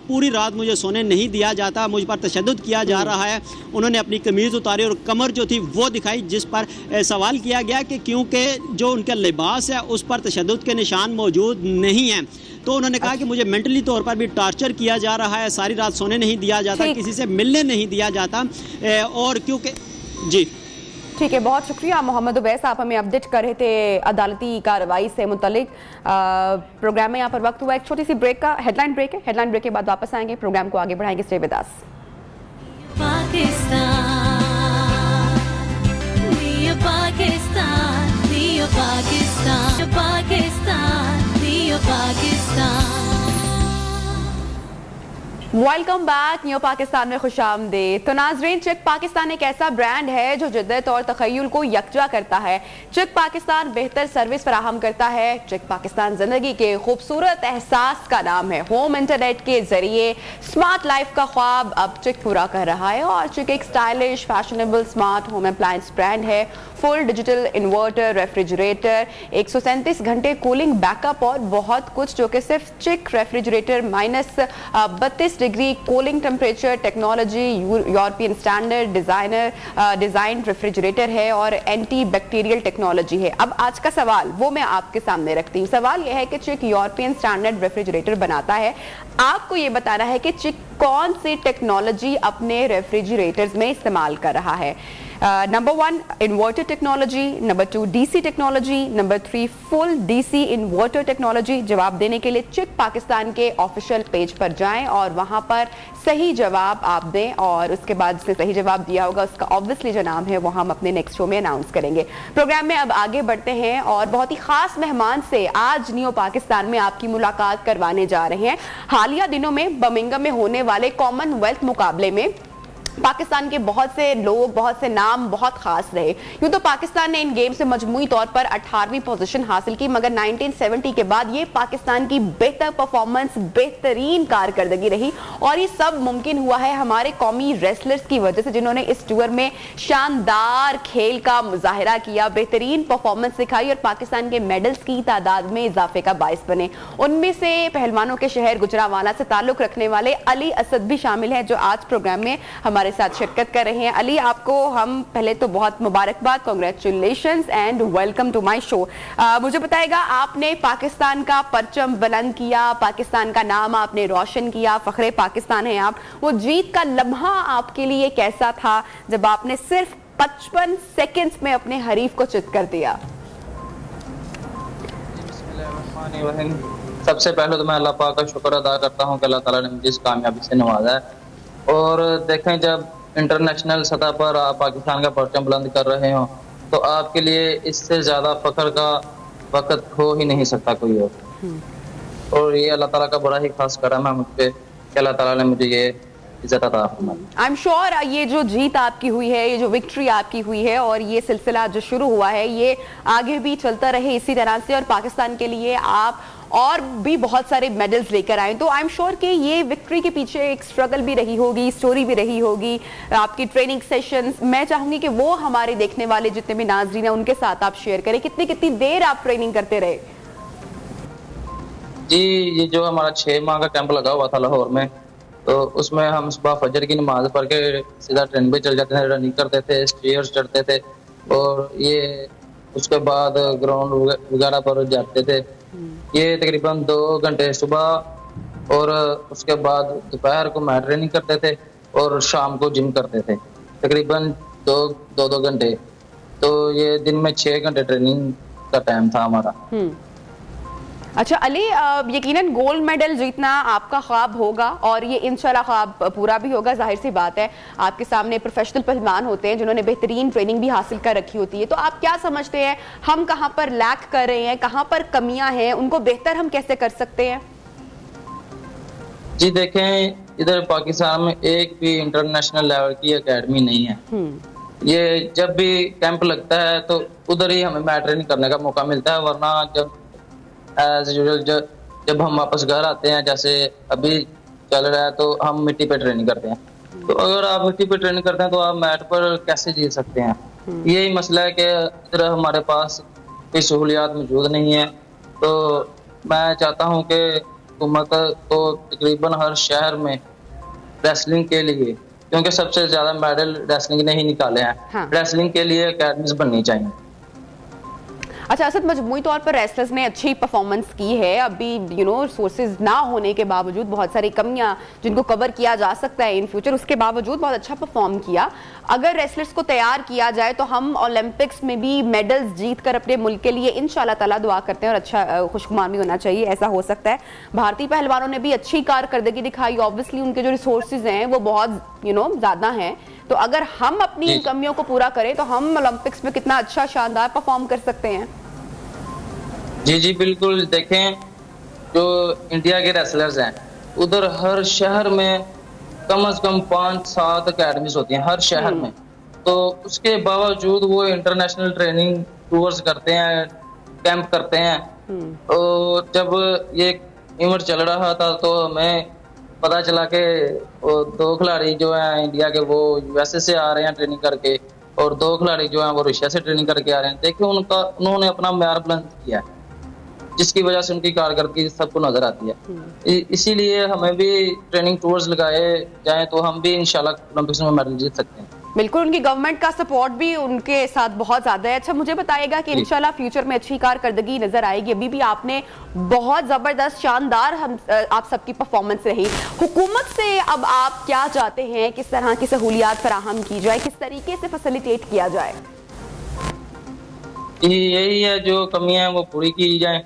पूरी रात मुझे सोने नहीं दिया जाता, मुझ पर तशद्दुद किया जा रहा है। उन्होंने अपनी कमीज़ उतारी और कमर जो थी वो दिखाई, जिस पर सवाल किया गया कि क्योंकि जो उनका लिबास है उस पर तशद्दुद के निशान मौजूद नहीं हैं, तो उन्होंने कहा कि मुझे मेंटली तौर पर भी टार्चर किया जा रहा है, सारी रात सोने नहीं दिया जाता, किसी से मिलने नहीं दिया जाता। और क्योंकि जी ठीक है, बहुत शुक्रिया मोहम्मद उवैस, आप हमें अपडेट कर रहे थे अदालती कार्रवाई से मुतल्लिक। प्रोग्राम में यहाँ पर वक्त हुआ एक छोटी सी ब्रेक का, हेडलाइन ब्रेक है, हेडलाइन ब्रेक के बाद वापस आएंगे, प्रोग्राम को आगे बढ़ाएंगे। Stay with us. Welcome back, new Pakistan में खुशामदीद। तो नाज़रीन, चिक पाकिस्तान एक ऐसा ब्रांड है जो जिद्दत और तखय्युल को यकजा करता है। चिक पाकिस्तान बेहतर सर्विस फराहम करता है। चिक पाकिस्तान जिंदगी के खूबसूरत एहसास का नाम है। होम इंटरनेट के जरिए स्मार्ट लाइफ का ख्वाब अब चिक पूरा कर रहा है और चिक एक stylish fashionable smart home appliance brand है। फुल डिजिटल इन्वर्टर, रेफ्रिजरेटर, 137 घंटे कूलिंग बैकअप और बहुत कुछ, जो कि सिर्फ चिक refrigerator -32 degree cooling temperature technology, European standard design refrigerator है और एंटी बैक्टीरियल टेक्नोलॉजी है। अब आज का सवाल वो मैं आपके सामने रखती हूँ। सवाल यह है कि चिक यूरोपियन स्टैंडर्ड रेफ्रिजरेटर बनाता है, आपको ये बताना है कि चिक कौन सी टेक्नोलॉजी अपने रेफ्रिजरेटर्स में इस्तेमाल कर रहा है। Number 1 inverter technology, number 2 DC technology, number 3 full DC inverter technology. जवाब देने के लिए चिक पाकिस्तान के ऑफिशियल पेज पर जाएं और वहां पर सही जवाब आप दें और उसके बाद जिसने सही जवाब दिया होगा उसका ऑब्वियसली जो नाम है वो हम अपने नेक्स्ट शो में अनाउंस करेंगे। प्रोग्राम में अब आगे बढ़ते हैं और बहुत ही खास मेहमान से आज न्यू पाकिस्तान में आपकी मुलाकात करवाने जा रहे हैं। हालिया दिनों में बर्मिंघम में होने वाले कॉमनवेल्थ मुकाबले में पाकिस्तान के बहुत से लोग, बहुत से नाम बहुत खास रहे। यूं तो पाकिस्तान ने इन गेम से मजमूई तौर पर 18वीं पोजीशन हासिल की, मगर 1970 के बाद ये पाकिस्तान की बेहतर परफॉर्मेंस, बेहतरीन कारकर्दगी रही और ये सब मुमकिन हुआ है हमारे कौमी रेसलर्स की वजह से, जिन्होंने इस टूर में शानदार खेल का मुजाहिरा किया, बेहतरीन परफॉर्मेंस दिखाई और पाकिस्तान के मेडल्स की तादाद में इजाफे का बाइस बने। उनमें से पहलवानों के शहर गुजरांवाला से ताल्लुक रखने वाले अली असद भी शामिल हैं, जो आज प्रोग्राम में हमारे साथ शिरकत कर रहे हैं। अली, आपको हम पहले तो बहुत मुबारकबाद, congratulations and welcome to my show. मुझे बताएगा, आपने पाकिस्तान का परचम बुलंद किया, पाकिस्तान का नाम आपने रोशन किया, फखरे पाकिस्तान है आप। वो जीत का लम्हा आपके लिए कैसा था जब आपने सिर्फ 55 सेकंड्स में अपने हरीफ को चित कर दिया? सबसे पहले तो मैं अल्लाह पाक का शुक्र अदा करता हूँ कि अल्लाह ताला ने मुझे इस कामयाबी से नवाजा है। और देखें, जब इंटरनेशनल सतह पर आप पाकिस्तान का परचम बुलंद कर रहे हो तो आपके लिए इससे ज़्यादा फख्र का वक्त हो ही नहीं सकता कोई और ये अल्लाह ताला का बड़ा ही खास करम है मुझ पे कि अल्लाह ताला ने मुझे ये इज्जत अता फरमाए। आई एम श्योर ये जो जीत आपकी हुई है, ये जो विक्ट्री आपकी हुई है और ये सिलसिला जो शुरू हुआ है ये आगे भी चलता रहे इसी तरह से, और पाकिस्तान के लिए आप और भी बहुत सारे मेडल्स लेकर आए। तो आई एम श्योर कि ये विक्ट्री के पीछे एक स्ट्रगल भी रही होगी, स्टोरी भी रही होगी, आपकी ट्रेनिंग सेशंस। मैं चाहूंगी कि वो हमारे देखने वाले जितने भी नाज़रीन हैं उनके साथ आप शेयर करें, कितनी देर आप ट्रेनिंग करते रहे? जी, ये जो हमारा 6 माह का कैंप लगा हुआ था लाहौर में, तो उसमें हम सुबह फजर की नमाज पढ़ के सीधा ट्रेन पे चल जाते थे, रनिंग करते थे, स्टेयर्स चढ़ते थे, और ये उसके बाद ग्राउंड वगैरह पर जाते थे। ये तकरीबन 2 घंटे सुबह, और उसके बाद दोपहर को मैट ट्रेनिंग करते थे और शाम को जिम करते थे, तकरीबन 2 घंटे। तो ये दिन में 6 घंटे ट्रेनिंग का टाइम था हमारा। अच्छा अली, यकीनन गोल्ड मेडल जीतना आपका ख्वाब होगा और ये इंशाल्लाह ख्वाब पूरा भी होगा। जाहिर सी बात है, आपके सामने प्रोफेशनल पहलवान होते हैं जिन्होंने बेहतरीन ट्रेनिंग भी हासिल कर रखी होती है। तो आप क्या समझते हैं, हम कहाँ पर लैक कर रहे हैं, कहाँ पर कमियां हैं, उनको बेहतर हम कैसे कर सकते हैं? जी देखें, इधर पाकिस्तान में एक भी इंटरनेशनल लेवल की एकेडमी नहीं है। ये जब भी कैंप लगता है तो उधर ही हमें मैट ट्रेनिंग करने का मौका मिलता है, वरना जब एज यूजुअल जब हम वापस घर आते हैं, जैसे अभी चल रहा है, तो हम मिट्टी पे ट्रेनिंग करते हैं। तो अगर आप मिट्टी पे ट्रेनिंग करते हैं तो आप मैट पर कैसे जीत सकते हैं? यही मसला है कि इधर हमारे पास कोई सहूलियात मौजूद नहीं है। तो मैं चाहता हूँ कि हुकूमत को तकरीबन हर शहर में रेसलिंग के लिए, क्योंकि सबसे ज्यादा मेडल रेसलिंग ने ही निकाले हैं, हाँ। रेसलिंग के लिए अकेडमीज बननी चाहिए। अच्छा असद, मजमूई तौर पर रेसलर्स ने अच्छी परफॉर्मेंस की है, अभी रिसोर्सेज ना होने के बावजूद, बहुत सारी कमियां जिनको कवर किया जा सकता है इन फ्यूचर, उसके बावजूद बहुत अच्छा परफॉर्म किया। अगर रेसलर्स को तैयार किया जाए तो हम ओलंपिक्स में भी मेडल्स जीत कर अपने मुल्क के लिए इंशाल्लाह ताला दुआ करते हैं, और अच्छा खुशगुमान भी होना चाहिए, ऐसा हो सकता है। भारतीय पहलवानों ने भी अच्छी कारकर्दगी दिखाई, ऑब्वियसली उनके जो रिसोर्सेज हैं वो बहुत ज़्यादा हैं। तो अगर हम अपनी इन कमियों को पूरा करें तो हम ओलंपिक्स में कितना अच्छा शानदार परफॉर्म कर सकते हैं। जी बिल्कुल। देखें, जो इंडिया के रेसलर्स हैं, उधर हर शहर में कम से कम 5-7 अकेडमीज होती हैं हर शहर में। तो उसके बावजूद वो इंटरनेशनल ट्रेनिंग टूर्स करते हैं, कैंप करते हैं। तो जब ये इवेंट चल रहा था तो हमें पता चला कि 2 खिलाड़ी जो हैं इंडिया के वो यूएसए से आ रहे हैं ट्रेनिंग करके, और 2 खिलाड़ी जो हैं वो रशिया से ट्रेनिंग करके आ रहे हैं। देखिए उन्होंने अपना म्यार बुलंद किया है, जिसकी वजह से उनकी कारकर्दगी सबको नजर आती है। इसीलिए हमें भी ट्रेनिंग टूर्स लगाए जाएं तो हम भी इंशाल्लाह ओलंपिक्स में मेडल जीत सकते हैं। बिल्कुल, उनकी गवर्नमेंट का सपोर्ट भी उनके साथ बहुत ज्यादा है। अच्छा मुझे बताइएगा कि इंशाल्लाह फ्यूचर में अच्छी कारकर्दगी नजर आएगी। अभी भी आपने बहुत जबरदस्त शानदार आप सबकी परफॉर्मेंस रही। हुकूमत से अब आप क्या चाहते हैं, किस तरह की सहूलियात फराहम की जाए, किस तरीके से फैसिलिटेट किया जाए? यही है, जो कमियां हैं वो पूरी की जाए,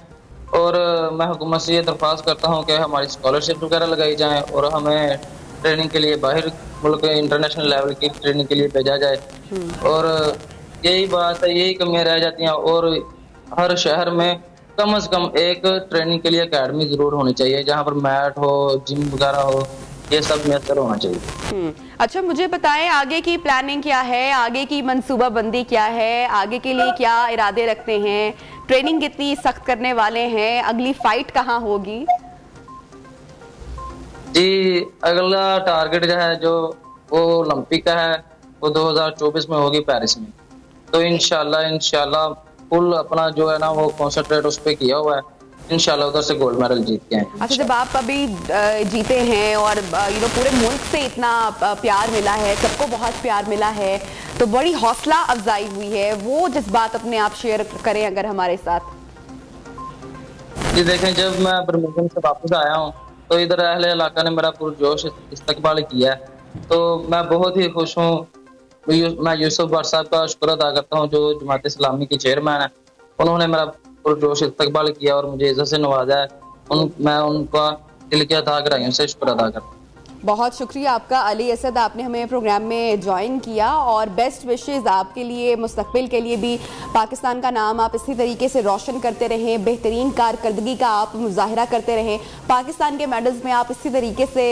और मैं हुकूमत से ये दरख्वास्त करता हूँ कि हमारी स्कॉलरशिप वगैरह लगाई जाए और हमें ट्रेनिंग के लिए बाहर मुल्क इंटरनेशनल लेवल की ट्रेनिंग के लिए भेजा जाए। और यही बात है, यही कमियां रह जाती हैं, और हर शहर में कम से कम एक ट्रेनिंग के लिए अकेडमी जरूर होनी चाहिए, जहाँ पर मैट हो, जिम वगैरह हो, ये सब मैसर होना चाहिए। अच्छा मुझे बताएं, आगे की प्लानिंग क्या है, आगे की मंसूबाबंदी क्या है, आगे के लिए क्या इरादे रखते हैं, ट्रेनिंग कितनी सख्त करने वाले हैं, अगली फाइट कहाँ होगी? जी, अगला टारगेट जो है जो वो ओलंपिक का है, वो 2024 में होगी पेरिस में। तो इंशाल्लाह फुल अपना जो है ना वो कॉन्सेंट्रेट उस पर किया हुआ है, इंशाल्लाह उधर से गोल्ड मेडल जीत के आए। अच्छा, जब आप अभी जीते हैं और पूरे मुल्क से इतना प्यार मिला है, सबको बहुत प्यार मिला है, तो बड़ी हौसला अफजाई हुई है, वो जज्बात अपने आप शेयर करें अगर हमारे साथ। जी देखें, जब मैं बर्मिंघम से वापस आया हूँ तो इधर अहले इलाका ने मेरा पुरजोश इस्तकबाल किया है, तो मैं बहुत ही खुश हूँ। मैं यूसुफ भट्ट साहब का शुक्र अदा करता हूँ, जो जमात इस्लामी के चेयरमैन है, उन्होंने मेरा पुरजोश इस्तकबाल किया और मुझे इज्जत से नवाजा है। मैं उनका दिल की अता गहराइयों से शुक्र अदा करता हूँ। बहुत शुक्रिया आपका अली असद, आपने हमें प्रोग्राम में ज्वाइन किया और बेस्ट विशेस आपके लिए, मुस्तकबिल के लिए भी। पाकिस्तान का नाम आप इसी तरीके से रोशन करते रहें, बेहतरीन कारकर्दगी का आप मुजाहरा करते रहें, पाकिस्तान के मेडल्स में आप इसी तरीके से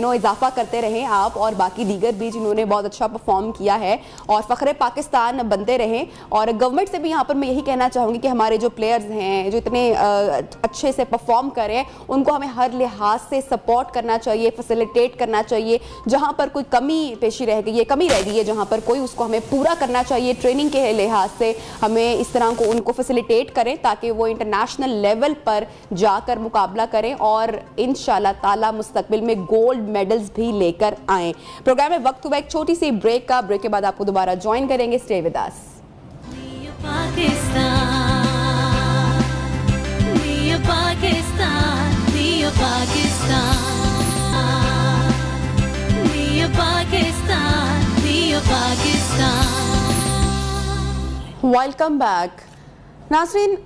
इजाफा करते रहें, आप और बाकी दीगर भी जिन्होंने बहुत अच्छा परफॉर्म किया है, और फ़ख्र पाकिस्तान बनते रहें। और गवर्नमेंट से भी यहाँ पर मैं यही कहना चाहूँगी कि हमारे जो प्लेयर्स हैं जो इतने अच्छे से परफॉर्म करें, उनको हमें हर लिहाज से सपोर्ट करना चाहिए, फैसिलिटेट करना चाहिए। जहां पर कोई कमी पेशी रह गई है, कमी रह गई है जहां पर कोई, उसको हमें पूरा करना चाहिए। ट्रेनिंग के लिहाज से हमें इस तरह को उनको फैसिलिटेट करें ताकि वो इंटरनेशनल लेवल पर जाकर मुकाबला करें और इंशाल्लाह ताला मुस्तकबिल में गोल्ड मेडल्स भी लेकर आएँ। प्रोग्राम में वक्त हुआ एक छोटी सी ब्रेक का, ब्रेक के बाद आपको दोबारा ज्वाइन करेंगे। Stay with us. Welcome back नाज़रीन।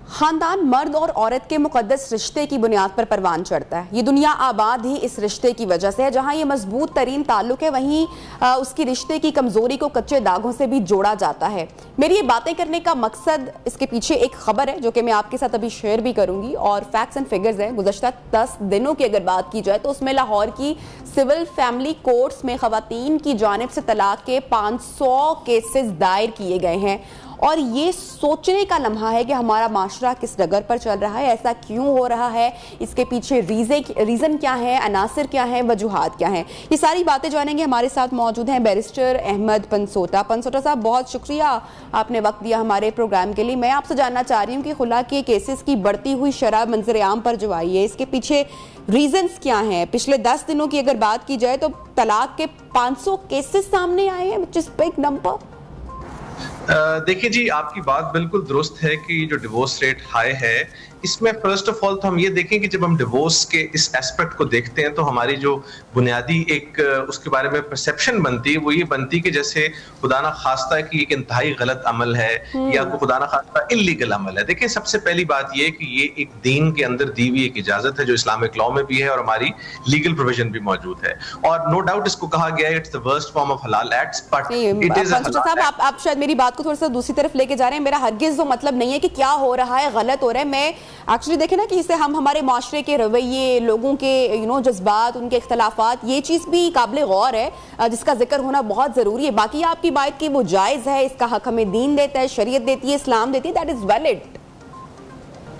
खानदान मर्द और औरत के मुकद्दस रिश्ते की बुनियाद पर परवान चढ़ता है। ये दुनिया आबाद ही इस रिश्ते की वजह से है। जहाँ ये मजबूत तरीन ताल्लुक है, वहीं उसकी रिश्ते की कमज़ोरी को कच्चे दागों से भी जोड़ा जाता है। मेरी ये बातें करने का मकसद, इसके पीछे एक खबर है जो कि मैं आपके साथ अभी शेयर भी करूँगी, और फैक्ट्स एंड फिगर्स हैं। गुज़श्ता 10 दिनों की अगर बात की जाए तो उसमें लाहौर की सिविल फैमिली कोर्ट्स में ख़वातीन की जानिब से तलाक के 500 केसेस दायर किए गए हैं। और ये सोचने का लम्हा है कि हमारा माशरा किस डगर पर चल रहा है, ऐसा क्यों हो रहा है, इसके पीछे रीज़न क्या है, अनासिर क्या है, वजूहात क्या हैं। ये सारी बातें जानेंगे। हमारे साथ मौजूद हैं बैरिस्टर अहमद पनसोटा। पनसोटा साहब, बहुत शुक्रिया आपने वक्त दिया हमारे प्रोग्राम के लिए। मैं आपसे जानना चाह रही हूँ कि खुला के केसेस की बढ़ती हुई शरह मंजर आम पर जो आई है, इसके पीछे रीजंस क्या हैं। पिछले 10 दिनों की अगर बात की जाए तो तलाक के 500 केसेस सामने आए हैं, विच इज बिग नंबर। देखिए जी, आपकी बात बिल्कुल दुरुस्त है कि जो डिवोर्स रेट हाई है, इसमें फर्स्ट ऑफ ऑल तो हम ये देखें कि जब हम डिवोर्स के इस एस्पेक्ट को देखते हैं तो हमारी जो बुनियादी एक उसके बारे में परसेप्शन बनती है वो ये बनती है कि जैसे खुदा ना खास्ता कि एक इंतहाई गलत अमल है या खुदा ना खास्ता इल्लीगल अमल है। देखिए, सबसे पहली बात ये कि ये एक दीन के अंदर दी हुई एक इजाजत है जो इस्लामिक लॉ में भी है और हमारी लीगल प्रोविजन भी मौजूद है, और नो डाउट इसको कहा गया है it's the worst form of हलाल एक्ट्स, बट इट इज आप शायद मेरी बात को थोड़ा सा दूसरी तरफ लेके जा रहे हैं। मेरा हरगिज वो मतलब नहीं है कि क्या हो रहा है गलत हो रहा है। मैं एक्चुअली देखें ना कि इससे हम हमारे माशरे के रवैये, लोगों के जज्बात, उनके इख्तलाफात, ये चीज़ भी काबिल गौर है जिसका जिक्र होना बहुत ज़रूरी है। बाकी आपकी बात की वो जायज़ है, इसका हक हमें दीन देता है, शरीयत देती है, इस्लाम देती है, दैट इज़ वैलिड।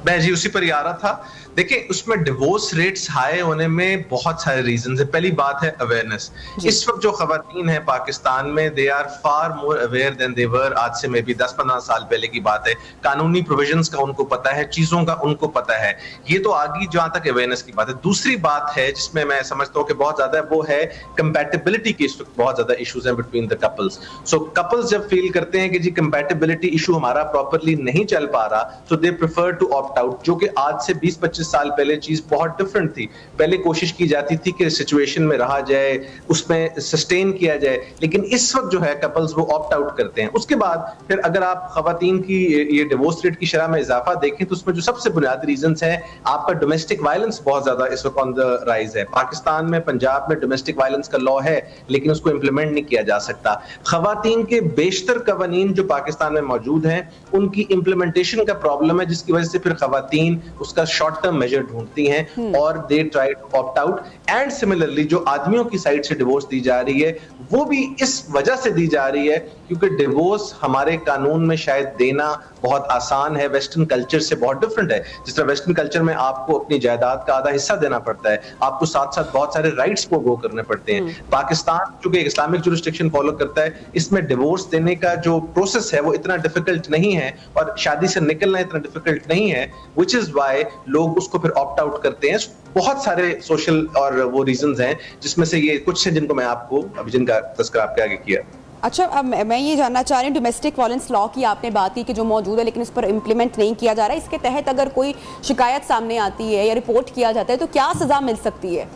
मैं जी उसी पर ही आ रहा था। देखिए, उसमें डिवोर्स रेट्स हाई होने में बहुत सारे रीजन है। पहली बात है अवेयरनेस। इस वक्त जो खवातीन है पाकिस्तान में, they are far more aware than they were आज से मे बी 10-15 साल पहले की बात है। कानूनी प्रोविजंस का उनको पता है, चीजों का उनको पता है। ये तो आगे जहां तक अवेयरनेस की बात है। दूसरी बात है जिसमें मैं समझता हूँ कि बहुत ज्यादा है, वो है कंपैटिबिलिटी की इस वक्त बहुत ज्यादा इश्यूज हैं between the couples. So couples जब फील करते हैं कि जी कंपैटिबिलिटी इशू हमारा प्रॉपरली नहीं चल पा रहा, so they prefer to opt out, जो कि आज से 20-25 साल पहले चीज बहुत डिफरेंट थी। पहले कोशिश की जाती थी कि सिचुएशन में रहा जाए, उसमें सस्टेन किया जाए, लेकिन इस वक्त जो है कपल्स वो ऑप्ट आउट करते हैं। उसके बाद फिर अगर आप खवातीन की ये डिवोर्स रेट की शरह में इजाफा देखें तो उसमें जो सबसे बुनियादी रीजंस है, आपका डोमेस्टिक वायलेंस बहुत ज्यादा इस वक्त ऑन द राइज है। पाकिस्तान में, पंजाब में डोमेस्टिक वायलेंस का लॉ है लेकिन उसको इंप्लीमेंट नहीं किया जा सकता। खवातीन के बेशतर कवानीन जो पाकिस्तान में मौजूद हैं, उनकी इंप्लीमेंटेशन का प्रॉब्लम है, जिसकी वजह से फिर खवातीन उसका शॉर्ट टर्म मेजर ढूंढती हैं और they try to opt out. And similarly जो आदमियों की साइड से डिवोर्स दी जा रही है वो भी इस वजह से दी जा रही है क्योंकि डिवोर्स हमारे कानून में शायद देना बहुत आसान है, वेस्टर्न कल्चर से बहुत डिफरेंट है। जिस तरह वेस्टर्न कल्चर में आपको अपनी जायदाद का आधा हिस्सा देना पड़ता है, आपको साथ साथ बहुत सारे राइट्स को गो करने पड़ते हैं। पाकिस्तान चूंकि इस्लामिक जुरिस्डिक्शन फॉलो करता है, इसमें डिवोर्स देने का जो प्रोसेस है वो इतना डिफिकल्ट नहीं है और शादी से निकलना इतना डिफिकल्ट नहीं है, विच इज वाई लोग उसको फिर ऑप्ट आउट करते हैं। बहुत सारे सोशल और वो रीजंस हैं जिसमें से ये कुछ हैं जिनको मैं आपको अभी जिनका तस्करा आपके आगे किया। अच्छा, अब मैं ये जानना चाह रही हूँ, डोमेस्टिक वायलेंस लॉ की आपने बात की कि जो मौजूद है लेकिन उस पर इम्प्लीमेंट नहीं किया जा रहा है, इसके तहत अगर कोई शिकायत सामने आती है या रिपोर्ट किया जाता है तो क्या सजा मिल सकती है?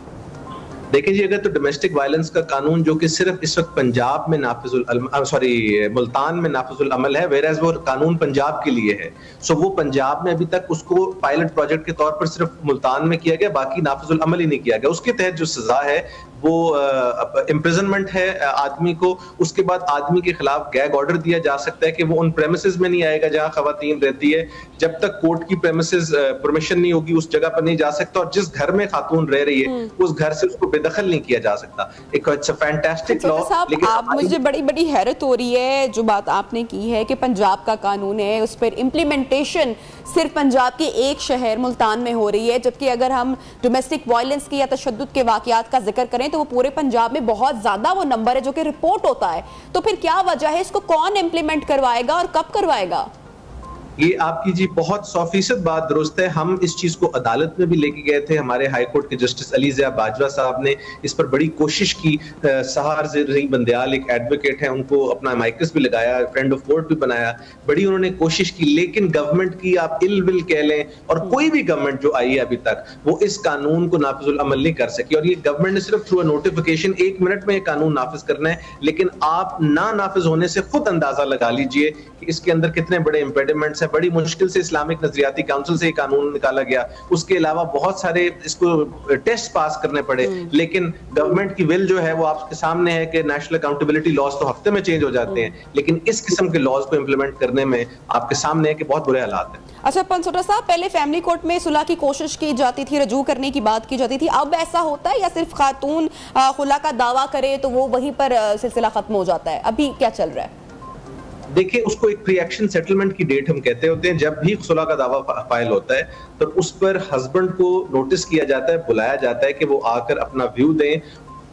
देखिए जी, अगर तो डोमेस्टिक वायलेंस का कानून जो कि सिर्फ इस वक्त पंजाब में मुल्तान में नाफिजुल अमल है, वेराज वो कानून पंजाब के लिए है। सो वो पंजाब में अभी तक उसको पायलट प्रोजेक्ट के तौर पर सिर्फ मुल्तान में किया गया, बाकी नाफिजुल अमल ही नहीं किया गया। उसके तहत जो सजा है वो इम्प्रिजनमेंट है आदमी को, उसके बाद आदमी के खिलाफ गैग ऑर्डर दिया जा सकता है कि वो उन प्रेमिसेस में नहीं आएगा जहां खवातीन रहती है, जब तक कोर्ट की प्रेमिसेस परमिशन नहीं होगी उस जगह पर नहीं जा सकता, और जिस घर में खातून रह रही है उस घर से उसको बेदखल नहीं किया जा सकता। एक फैंटास्टिक लॉ। लेकिन आप मुझे बड़ी बड़ी हैरत हो रही है जो बात आपने की है कि पंजाब का कानून है उस पर इम्प्लीमेंटेशन सिर्फ पंजाब के एक शहर मुल्तान में हो रही है, जबकि अगर हम डोमेस्टिक वायलेंस की या तशद्दुद के वाकयात का जिक्र करें तो वो पूरे पंजाब में बहुत ज्यादा वो नंबर है जो कि रिपोर्ट होता है। तो फिर क्या वजह है, इसको कौन इम्प्लीमेंट करवाएगा और कब करवाएगा? ये आपकी जी बहुत 100% बात दुरुस्त है। हम इस चीज को अदालत में भी लेके गए थे, हमारे हाई कोर्ट के जस्टिस अली ज़िया बाजवा साहब ने इस पर बड़ी कोशिश की। सहार ज़री बंदयाल एक एडवोकेट है, उनको अपना माइकस भी लगाया, फ्रेंड ऑफ कोर्ट भी बनाया, बड़ी उन्होंने कोशिश की, लेकिन गवर्नमेंट की आप इल विल कह लें और कोई भी गवर्नमेंट जो आई है अभी तक वो इस कानून को नाफिजुल अमल नहीं कर सकी। और ये गवर्नमेंट ने सिर्फ थ्रू नोटिफिकेशन 1 मिनट में ये कानून नाफिज करना है, लेकिन आप ना नाफिज होने से खुद अंदाजा लगा लीजिए कि इसके अंदर कितने बड़े इंपेडिमेंट्स हैं। बड़ी मुश्किल से इस्लामिक नजरियाती काउंसिल से कानून निकाला गया, उसके अलावा बहुत सारे इसको टेस्ट पास करने पड़े, लेकिन गवर्नमेंट की विल जो है वो आपके सामने है कि नेशनल अकाउंटेबिलिटी लॉज तो हफ्ते में चेंज हो जाते हैं, लेकिन इस किस्म के लॉज को इंप्लीमेंट करने में आपके सामने है कि बहुत बुरे हालात हैं। अच्छा पनसोटा साहब, पहले फैमिली कोर्ट में सुलह की कोशिश की जाती थी, रजू करने की बात की जाती थी, अब ऐसा होता है या सिर्फ खातून खुला का दावा करे तो वो वहीं पर सिलसिला खत्म हो जाता है? अभी क्या चल रहा है? देखिए, उसको एक प्री एक्शन सेटलमेंट की डेट हम कहते होते हैं। जब भी सुलह का दावा फाइल होता है तो उस पर हस्बैंड को नोटिस किया जाता है, बुलाया जाता है कि वो आकर अपना व्यू दें,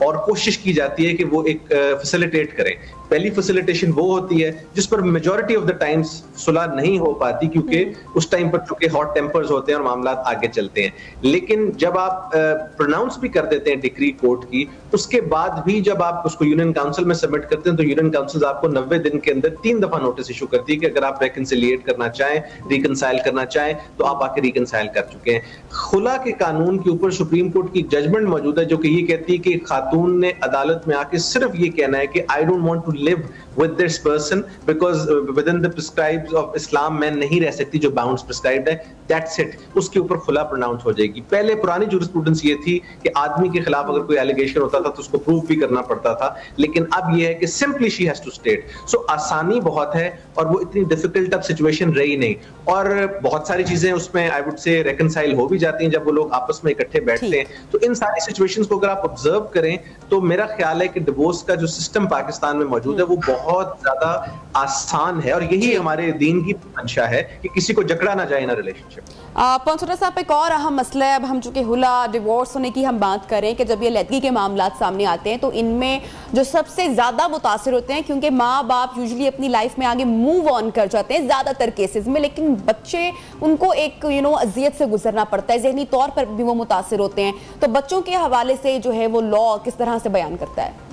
और कोशिश की जाती है कि वो एक फैसिलिटेट करें। पहली फैसिलिटेशन वो होती है जिस पर मेजॉरिटी ऑफ द टाइम्स सुलह नहीं हो पाती, क्योंकि उस टाइम पर चूंकि हॉट टेम्पर्स होते हैं और मामला आगे चलते हैं। लेकिन जब आप प्रोनाउंस भी कर देते हैं डिक्री कोर्ट की, उसके बाद भी जब आप उसको यूनियन काउंसिल में सबमिट करते हैं तो यूनियन काउंसिल आपको 90 दिन के अंदर 3 दफा नोटिस इशू करती है कि अगर आप रेकंसिलिएट करना चाहें, रिकंसाइल करना चाहें, तो आप आके रिकंसाइल कर चुके हैं। खुला के कानून के ऊपर सुप्रीम कोर्ट की जजमेंट मौजूद है जो कि ये कहती है कि खातून ने अदालत में आके सिर्फ ये कहना है कि I don't want to live with this person because within the prescribes of Islam मैं नहीं रह सकती जो bounds prescribed है, that's it। उसके ऊपर खुला प्रोनाउंस हो जाएगी। पहले पुरानी जूरिस्प्रूडेंस ये थी कि आदमी के खिलाफ अगर कोई एलिगेशन होता था तो उसको प्रूव भी करना पड़ता था, लेकिन अब ये है कि simply she has to state. So आसानी बहुत है और वो इतनी डिफिकल्ट अब सिचुएशन रही नहीं, और बहुत सारी चीजें उसमें आई वुड से रेकंसाइल हो भी जाती हैं जब वो लोग आपस में इकट्ठे बैठते हैं। तो इन सारी सिचुएशंस को अगर आप ऑब्जर्व करें तो मेरा ख्याल है कि डिवोर्स का जो सिस्टम पाकिस्तान में मौजूद है वो बहुत ज्यादा आसान है, और यही हमारे दीन की मंशा है कि किसी को जकड़ा ना जाए ना रिलेशनशिप। पंसोटा साहब, एक और अहम मसला है, अब हम चूंकि हुला डिवोर्स होने की हम बात करें कि जब ये लैदगी के मामला सामने आते हैं तो इनमें जो सबसे ज्यादा मुतासिर होते हैं, क्योंकि माँ बाप यूजुअली अपनी लाइफ में आगे मूव ऑन कर जाते हैं ज्यादातर केसेस में, लेकिन बच्चे उनको एक अजियत से गुजरना पड़ता है, जहनी तौर पर भी वो मुतासिर होते हैं। तो बच्चों के हवाले से जो है वो लॉ किस तरह से बयान करता है?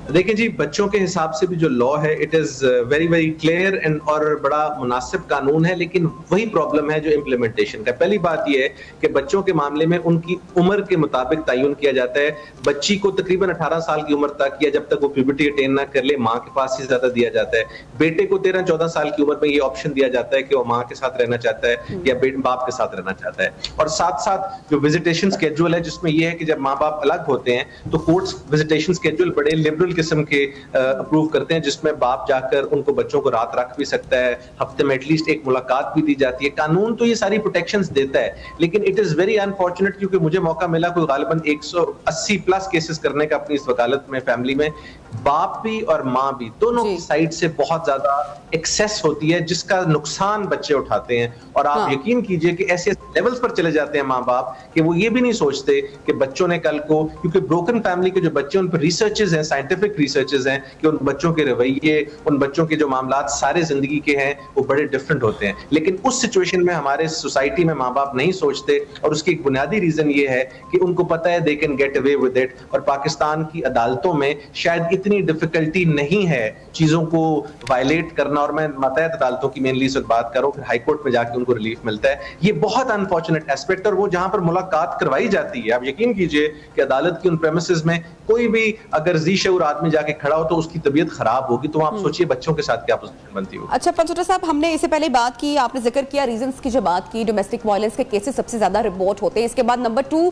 देखिए जी, बच्चों के हिसाब से भी जो लॉ है it is very very clear and और बड़ा मुनासिब कानून है, लेकिन वही प्रॉब्लम है जो इम्प्लीमेंटेशन का। पहली बात यह है कि बच्चों के मामले में उनकी उम्र के मुताबिक तयन किया जाता है। बच्ची को तकरीबन 18 साल की उम्र तक या जब तक वो प्यूबर्टी अटेन ना कर ले माँ के पास ही ज्यादा दिया जाता है। बेटे को 13-14 साल की उम्र में ये ऑप्शन दिया जाता है कि वो माँ के साथ रहना चाहता है या बाप के साथ रहना चाहता है। और साथ साथ जो विजिटेशन स्केड्यूल है जिसमें यह है कि जब माँ बाप अलग होते हैं तो कोर्ट्स विजिटेशन स्केड्यूल बड़े लिबरल किस्म के अप्रूव करते हैं, जिसमें बाप जाकर उनको बच्चों को रात रख भी सकता है, हफ्ते में एटलीस्ट एक मुलाकात भी दी जाती है। कानून तो ये सारी प्रोटेक्शंस देता है, लेकिन इट इज वेरी अनफॉर्चुनेट, क्योंकि मुझे मौका मिला कोई गालिबन 180 प्लस केसेस करने का अपनी इस वकालत में फैमिली में, बाप भी और माँ भी दोनों की साइड से बहुत ज्यादा एक्सेस होती है जिसका नुकसान बच्चे उठाते हैं। और आप यकीन कीजिए कि ऐसे लेवल्स पर चले जाते हैं माँ बाप कि वो ये भी नहीं सोचते कि बच्चों ने कल को, क्योंकि ब्रोकन फैमिली के जो बच्चे उन पर रिसर्चेस हैं, साइंटिफिक रिसर्चेस हैं कि उन बच्चों के रवैये, उन बच्चों के जो मामलात सारे जिंदगी के हैं वो बड़े डिफरेंट होते हैं। लेकिन उस सिचुएशन में हमारे सोसाइटी में माँ बाप नहीं सोचते, और उसकी एक बुनियादी रीजन ये है कि उनको पता है they can get away with it. और पाकिस्तान की अदालतों में शायद इतनी डिफिकल्टी नहीं है चीजों को वायलेट करना, और मैं मातहत अदालतों की मेनली इस वक्त बात करूं, फिर हाई कोर्ट में जाके उनको रिलीफ मिलता है, ये बहुत अनफॉर्चुनेट एस्पेक्ट। और वो जहां पर मुलाकात करवाई जाती है, आप यकीन कीजिए कि अदालत की उन प्रेमिसेस में कोई भी अगर ज़ी-शऊर आदमी जाके खड़ा हो तो उसकी तबीयत खराब होगी, तो आप सोचिए बच्चों के साथ क्या पोजीशन बनती होगी। अच्छा पंचोटा साहब, हमने इससे पहले बात की, आपने जिक्र किया रीजंस की, जो बात की डोमेस्टिक वायलेंस के केसेस सबसे ज्यादा रिपोर्ट होते हैं, इसके बाद नंबर 2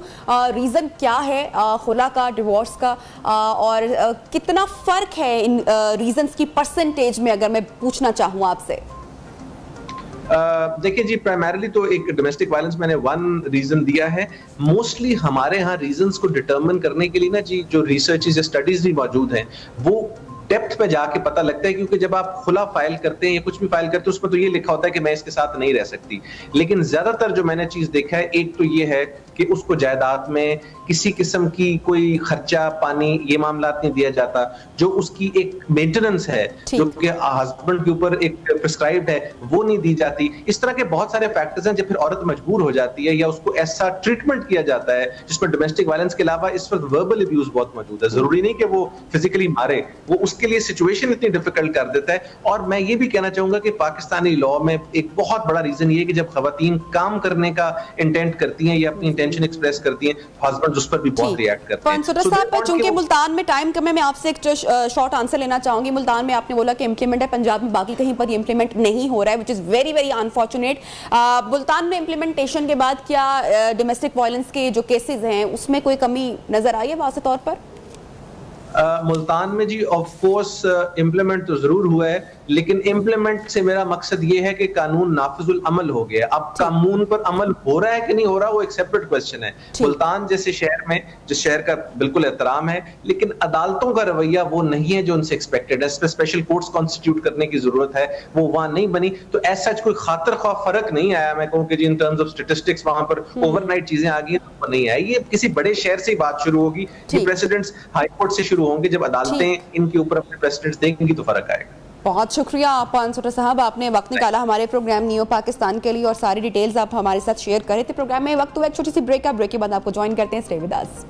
रीजन क्या है खुला का, डिवोर्स का, और कितना फर्क है इन रीजंस की परसेंटेज में, अगर मैं पूछना चाहूँ आपसे? देखिए जी, प्राइमरीली तो एक डोमेस्टिक वायलेंस मैंने 1 रीजन दिया है। मोस्टली हमारे यहाँ रीजंस को डिटरमिन करने के लिए ना जी, जो रिसर्चेस या स्टडीज भी मौजूद हैं, वो डेप्थ पे जाके पता लगता है, क्योंकि जब आप खुला फाइल करते हैं या कुछ भी फाइल करते हैं उसमें तो ये लिखा होता है कि मैं इसके साथ नहीं रह सकती, लेकिन ज्यादातर जो मैंने चीज देखा है, एक तो ये है कि उसको जायदाद में किसी किस्म की कोई खर्चा पानी ये मामला नहीं दिया जाता, जो उसकी एक मेंटेनेंस है जो कि हस्बैंड के ऊपर एक प्रिस्क्राइब्ड है, वो नहीं दी जाती। इस तरह के बहुत सारे फैक्टर्स हैं जब फिर औरत मजबूर हो जाती है या उसको ऐसा ट्रीटमेंट किया जाता है जिसमें डोमेस्टिक वायलेंस के अलावा इस वक्त वर्बल अब्यूज बहुत मौजूद है। जरूरी नहीं कि वो फिजिकली मारे, वो उसके लिए सिचुएशन इतनी डिफिकल्ट कर देता है। और मैं ये भी कहना चाहूंगा कि पाकिस्तानी लॉ में एक बहुत बड़ा रीजन ये है कि जब खवातीन काम करने का इंटेंट करती हैं या अपनी इंटेंशन एक्सप्रेस करती हैं, हस्बैंड उस पर भी बहुत रिएक्ट करते हैं। पंचोटा साहब, चूंकि मुल्तान में टाइम कम है, मैं आपसे एक शॉर्ट आंसर लेना चाहूंगी। मुल्तान में आपने बोला कि इंप्लीमेंट है, पंजाब में बाकी कहीं पर इंप्लीमेंट नहीं हो रहा है, which is very very unfortunate. Multan में इंप्लीमेंटेशन के बाद क्या डोमेस्टिक वायलेंस के जो केसेस हैं उसमें कोई कमी नजर आई है वाज़ेह तौर पर? मुल्तान में जी ऑफ कोर्स इम्प्लीमेंट तो जरूर हुआ है, लेकिन इम्प्लीमेंट से मेरा मकसद ये है कि कानून नाफिजुल अमल हो गया। अब कानून पर अमल हो रहा है कि नहीं हो रहा, वो एक सेपरेट क्वेश्चन है। मुल्तान जैसे शहर में, जिस शहर का बिल्कुल एहतराम है, लेकिन अदालतों का रवैया वो नहीं है जो उनसे एक्सपेक्टेड है। स्पेशल कोर्ट्स कॉन्स्टिट्यूट करने की जरूरत है, वो वहां नहीं बनी। तो ऐसा कोई खातिर ख्वाह फर्क नहीं आया, मैं कहूँ कि जी इन टर्म्स ऑफ स्टेटिस्टिक्स वहां पर ओवरनाइट चीजें आ गई, तो नहीं आई। ये किसी बड़े शहर से ही बात शुरू होगी, ये प्रेसिडेंट्स हाई कोर्ट से शुरू होंगे, जब अदालतें इनके ऊपर अपने प्रेसिडेंट्स देंगी तो फर्क आएगा। बहुत शुक्रिया पंचोटा साहब, आपने वक्त निकाला हमारे प्रोग्राम नियो पाकिस्तान के लिए और सारी डिटेल्स आप हमारे साथ शेयर कर रहे थे। प्रोग्राम में वक्त हुआ एक छोटी सी ब्रेक का, ब्रेक के बाद आपको ज्वाइन करते हैं। Stay with us.